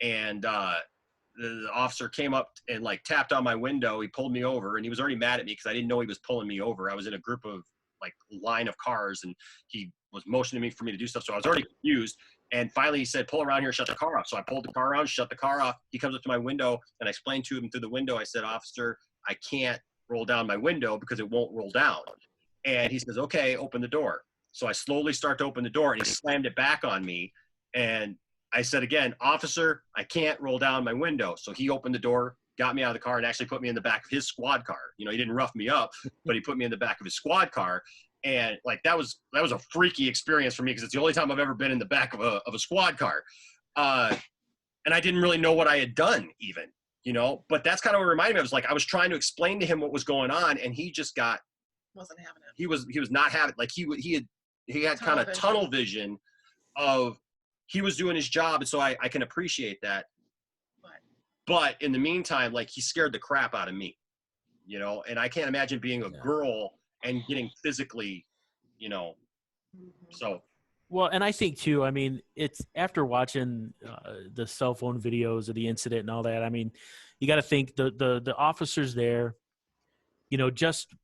And the officer came up and like tapped on my window. He pulled me over, and he was already mad at me because I didn't know he was pulling me over. I was in a group of like line of cars, and he was motioning me for me to do stuff. So I was already confused. And finally he said, pull around here, shut the car off. So I pulled the car around, shut the car off. He comes up to my window, and I explained to him through the window. I said, officer, I can't roll down my window because it won't roll down. And he says, okay, open the door. So I slowly start to open the door, and he slammed it back on me. And I said again, officer, I can't roll down my window. So he opened the door, got me out of the car, and actually put me in the back of his squad car. He didn't rough me up, but he put me in the back of his squad car. And like that was a freaky experience for me, because it's the only time I've ever been in the back of a squad car. And I didn't really know what I had done even, but that's kind of what it reminded me. I was like, I was trying to explain to him what was going on, and he just wasn't having it. He was not having, like he had kind of tunnel vision of, he was doing his job. And so I can appreciate that. But in the meantime, like he scared the crap out of me, and I can't imagine being a girl and getting physically, so. Well, and I think too, I mean, it's after watching the cell phone videos of the incident and all that, I mean, you got to think the officers there, just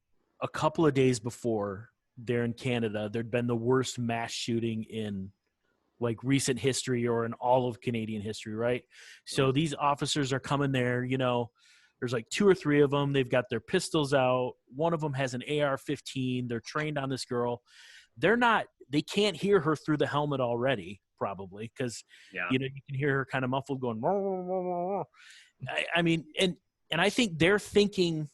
a couple of days before there in Canada, there'd been the worst mass shooting in like recent history or in all of Canadian history, right? So these officers are coming there, there's like 2 or 3 of them. They've got their pistols out. One of them has an AR-15. They're trained on this girl. They can't hear her through the helmet already, probably, because, you can hear her kind of muffled going, wah, wah, wah, wah. I mean, and I think they're thinking,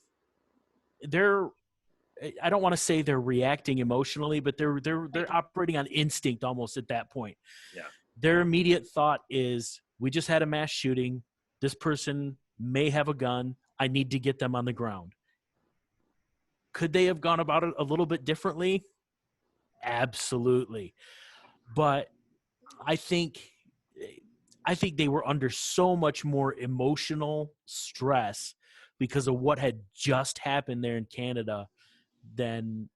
I don't want to say they're reacting emotionally, but they're operating on instinct almost at that point. Yeah. Their immediate thought is, we just had a mass shooting. This person may have a gun. I need to get them on the ground. Could they have gone about it a little bit differently? Absolutely. But I think they were under so much more emotional stress because of what had just happened there in Canada than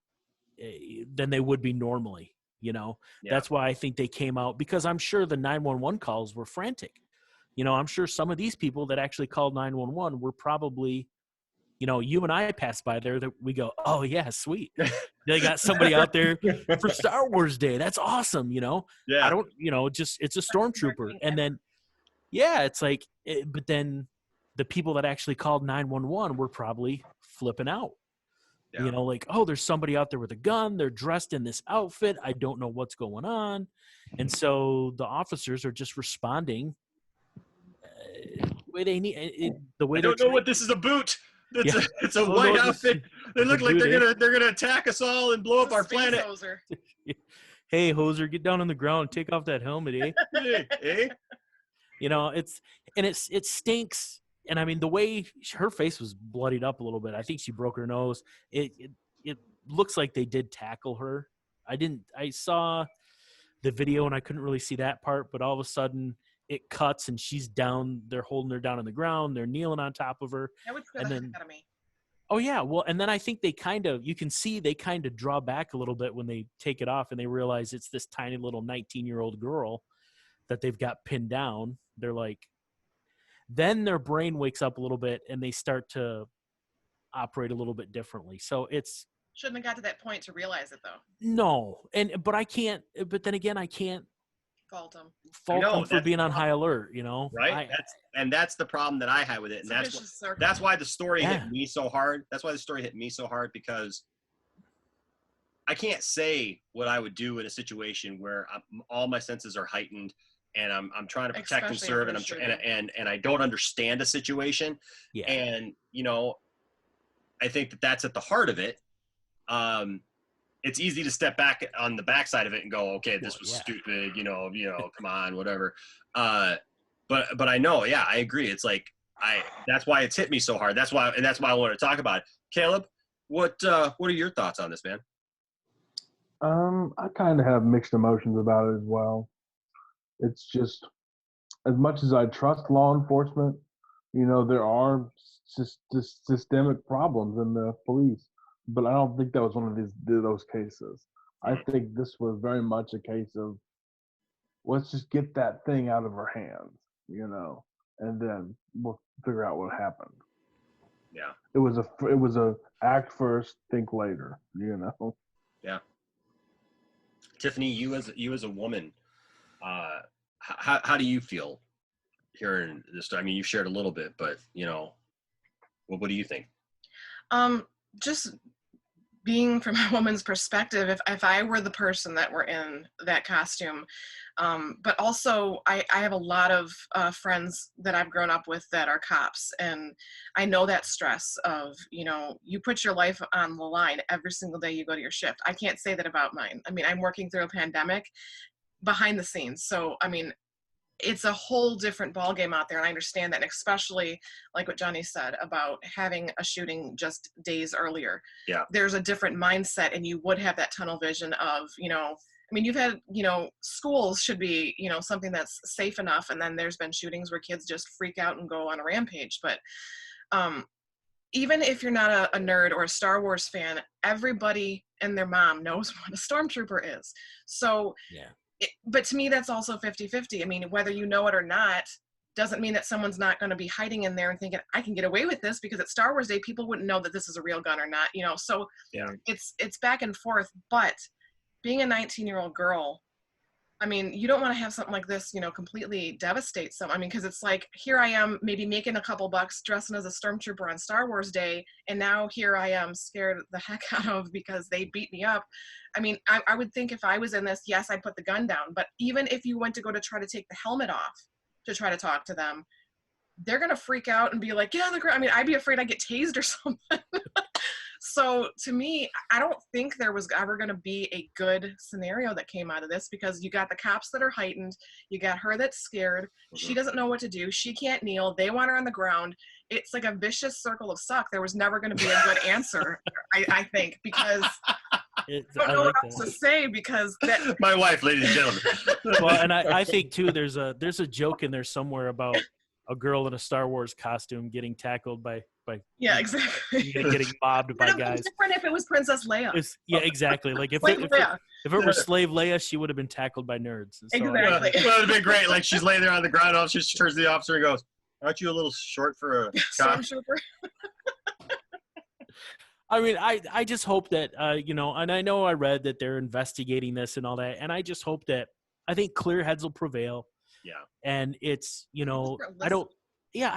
they would be normally, That's why I think they came out, because I'm sure the 911 calls were frantic. I'm sure some of these people that actually called 911 were probably, you and I passed by there, that we go, oh yeah, sweet. They got somebody out there for Star Wars Day. That's awesome. Yeah. I don't, it's a stormtrooper. And then, it's like, but then the people that actually called 911 were probably flipping out. Yeah. Like, oh, there's somebody out there with a gun. They're dressed in this outfit. I don't know what's going on. And so the officers are just responding the way they need it. The way I don't know what this is a boot. It's a white outfit. They look like they're gonna attack us all and blow up our planet. Hoser. Hey, hoser, get down on the ground and take off that helmet, eh? Hey. It stinks. And I mean, the way her face was bloodied up a little bit, I think she broke her nose. It looks like they did tackle her. I saw the video and I couldn't really see that part, but all of a sudden it cuts and she's down. They're holding her down on the ground. They're kneeling on top of her. That would scare the heck out of me. Oh yeah. Well, and then I think they you can see they kind of draw back a little bit when they take it off and they realize it's this tiny little 19-year-old girl that they've got pinned down. They're like, then their brain wakes up a little bit and they start to operate a little bit differently. So shouldn't have got to that point to realize it though. No. But then again, I can't fault them for being on high alert, Right. That's the problem that I had with it. And that's why the story hit me so hard. That's why the story hit me so hard, because I can't say what I would do in a situation where all my senses are heightened and I'm trying to protect and serve, and I don't understand a situation. Yeah. And, I think that's at the heart of it. It's easy to step back on the backside of it and go, okay, this was stupid, come on, whatever. But I know, I agree. It's like, that's why it's hit me so hard. That's why I wanted to talk about it. Caleb, what are your thoughts on this, man? I kind of have mixed emotions about it as well. It's just, as much as I trust law enforcement, there are systemic problems in the police. But I don't think that was one of those cases. I think this was very much a case of, let's just get that thing out of her hands, and then we'll figure out what happened. Yeah. It was a act first, think later, Yeah. Tiffany, you as a woman, how do you feel hearing this? I mean, you've shared a little bit, but what do you think? Just being from a woman's perspective, if I were the person that were in that costume, but also I have a lot of friends that I've grown up with that are cops, and I know that stress of, you put your life on the line every single day you go to your shift. I can't say that about mine. I mean, I'm working through a pandemic behind the scenes. So, I mean, it's a whole different ballgame out there. And I understand that, and especially like what Johnny said about having a shooting just days earlier. Yeah. There's a different mindset, and you would have that tunnel vision of, I mean, you've had, schools should be, something that's safe enough. And then there's been shootings where kids just freak out and go on a rampage. But even if you're not a nerd or a Star Wars fan, everybody and their mom knows what a Stormtrooper is. So, yeah. But to me, that's also 50-50. I mean, whether you know it or not, doesn't mean that someone's not going to be hiding in there and thinking, I can get away with this, because at Star Wars Day, people wouldn't know that this is a real gun or not, So yeah. It's back and forth. But being a 19-year-old girl, I mean, you don't want to have something like this, completely devastate someone. I mean, because it's like, here I am maybe making a couple bucks dressing as a Stormtrooper on Star Wars Day, and now here I am scared the heck out of because they beat me up. I mean, I would think if I was in this, yes, I'd put the gun down. But even if you went to go to try to take the helmet off to try to talk to them, they're going to freak out and be like, yeah, I mean, I'd be afraid I'd get tased or something. So to me, I don't think there was ever going to be a good scenario that came out of this, because you got the cops that are heightened. You got her that's scared. She doesn't know what to do. She can't kneel. They want her on the ground. It's like a vicious circle of suck. There was never going to be a good answer, I think, because I don't know what else to say, because that... My wife, ladies and gentlemen. Well, and I think too, there's a joke in there somewhere about a girl in a Star Wars costume getting tackled by yeah, exactly, getting mobbed by guys. Different if it was Princess Leia. Yeah, exactly. Like if it were Slave Leia, she would have been tackled by nerds. So, exactly. Well, it would have been great. Like, she's laying there on the ground. She just turns to the officer and goes, "Aren't you a little short for a Stormtrooper?" I mean, I just hope that and I know I read that they're investigating this and all that, and I just hope that, I think clear heads will prevail. Yeah. And it's, I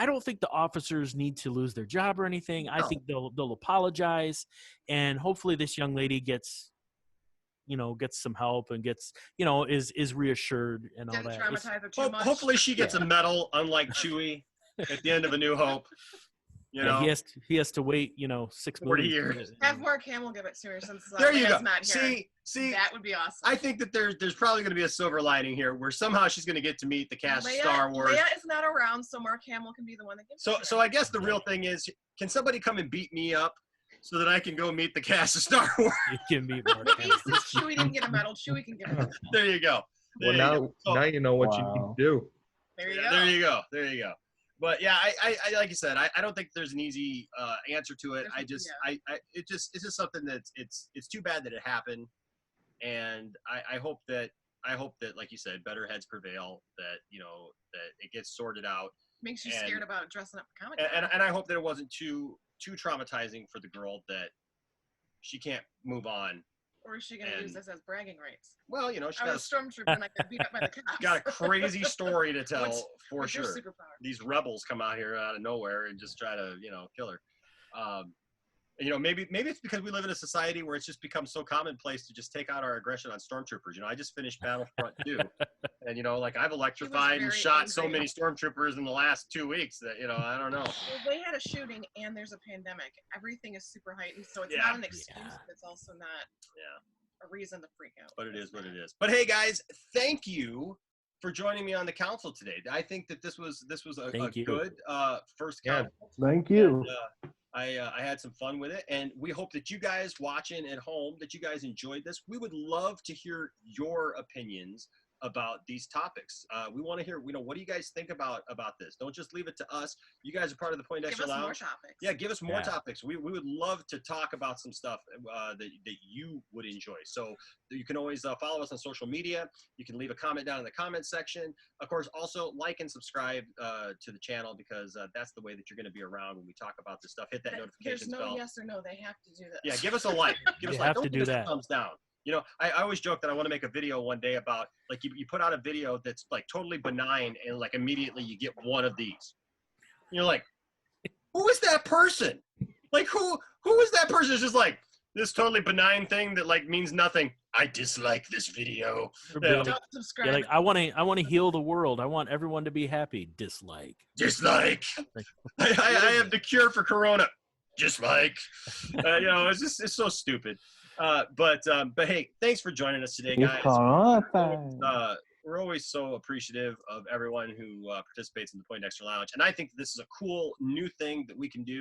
don't think the officers need to lose their job or anything. I think they'll apologize, and hopefully this young lady gets some help and gets, is reassured and all that. Hopefully she gets a medal, unlike Chewie at the end of A New Hope. He has to wait, 40 years. Have Mark Hamill give it to her, since there you go. Not here. See, that would be awesome. I think that there's probably going to be a silver lining here, where somehow she's going to get to meet the cast of Star Wars. Leia is not around, so Mark Hamill can be the one that gives it. So I guess the real thing is, can somebody come and beat me up so that I can go meet the cast of Star Wars? You can meet Mark Hamill. Since Chewie didn't get a medal, Chewie can get a medal. There you go. Now you know what you need to do. There you go. But yeah, I like you said, I don't think there's an easy answer to it. It's just something that's it's too bad that it happened, and I hope that like you said, better heads prevail. That that it gets sorted out. Makes you scared about dressing up for comic. And I hope that it wasn't too traumatizing for the girl, that she can't move on. Or is she going to use this as bragging rights? Well, she got a Stormtrooper and I got beat up by the cops. Got a crazy story to tell. What's for sure. These rebels come out here out of nowhere and just try to, kill her. Maybe it's because we live in a society where it's just become so commonplace to just take out our aggression on Stormtroopers. I just finished Battlefront 2, and I've electrified and shot so many Stormtroopers in the last 2 weeks that I don't know. Well, they had a shooting and there's a pandemic. Everything is super heightened, so it's not an excuse, but it's also not a reason to freak out. But it is what it is. But hey, guys, thank you for joining me on the council today. I think that this was a good first council. Thank you. I had some fun with it, and we hope that you guys watching at home, that you guys enjoyed this. We would love to hear your opinions about these topics. We want to hear, what do you guys think about this? Don't just leave it to us. You guys are part of the Poindexter Lounge. Give us more topics. Yeah, give us more topics. We would love to talk about some stuff that you would enjoy. So you can always follow us on social media. You can leave a comment down in the comment section. Of course, also like and subscribe to the channel, because that's the way that you're going to be around when we talk about this stuff. Hit that notification bell. There's no yes or no. They have to do this. Yeah, give us a like. Give us a like. Have to do that. Thumbs down. I always joke that I want to make a video one day about, like, you put out a video that's like totally benign, and like immediately you get one of these. And you're like, who is that person? Like, who is that person? It's just like this totally benign thing that like means nothing. I dislike this video. Don't subscribe. Yeah, like I want to heal the world. I want everyone to be happy. Dislike. I have the cure for Corona. Dislike. It's so stupid. But hey, thanks for joining us today, guys. We're always so appreciative of everyone who participates in the Poindexter Lounge, and I think this is a cool new thing that we can do,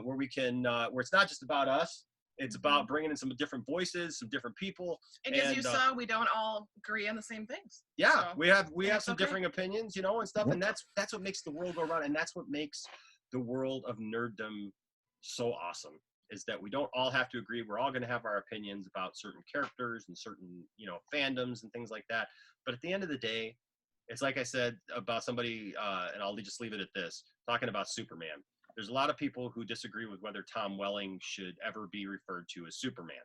where we can, where it's not just about us. It's about bringing in some different voices, some different people. And as you saw, we don't all agree on the same things. Yeah, so we have some differing opinions, and stuff, and that's what makes the world go around, and that's what makes the world of nerddom so awesome. Is that we don't all have to agree. We're all going to have our opinions about certain characters and certain, fandoms and things like that. But at the end of the day, it's like I said about somebody, and I'll just leave it at this, talking about Superman. There's a lot of people who disagree with whether Tom Welling should ever be referred to as Superman.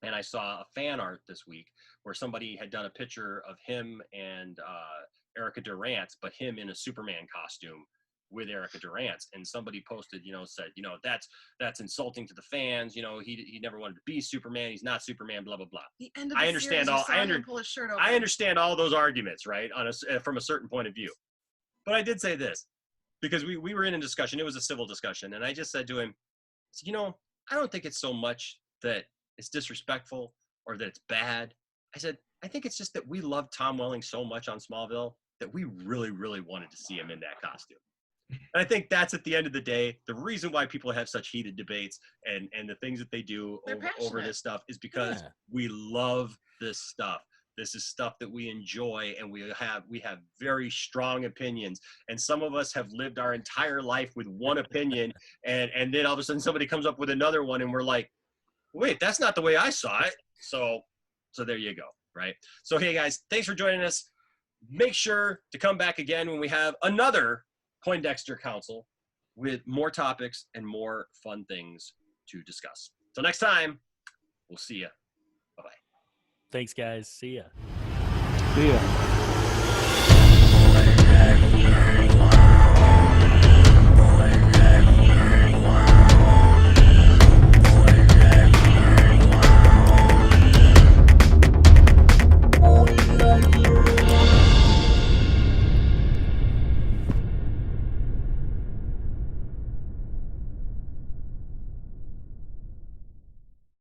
And I saw a fan art this week where somebody had done a picture of him and Erica Durant, but him in a Superman costume with Erica Durant, and somebody posted, said, that's insulting to the fans. He never wanted to be Superman. He's not Superman. Blah blah blah. I understand all those arguments, right? From a certain point of view. But I did say this because we were in a discussion. It was a civil discussion, and I just said to him, I don't think it's so much that it's disrespectful or that it's bad. I said, I think it's just that we love Tom Welling so much on Smallville that we really, really wanted to see him in that costume. And I think that's, at the end of the day, the reason why people have such heated debates and the things that they do over this stuff is because we love this stuff. This is stuff that we enjoy, and we have very strong opinions. And some of us have lived our entire life with one opinion, and then all of a sudden somebody comes up with another one, and we're like, wait, that's not the way I saw it. So there you go, right? So hey guys, thanks for joining us. Make sure to come back again when we have another Poindexter Council with more topics and more fun things to discuss. Till next time, we'll see ya. Bye-bye. Thanks, guys. See ya. See ya.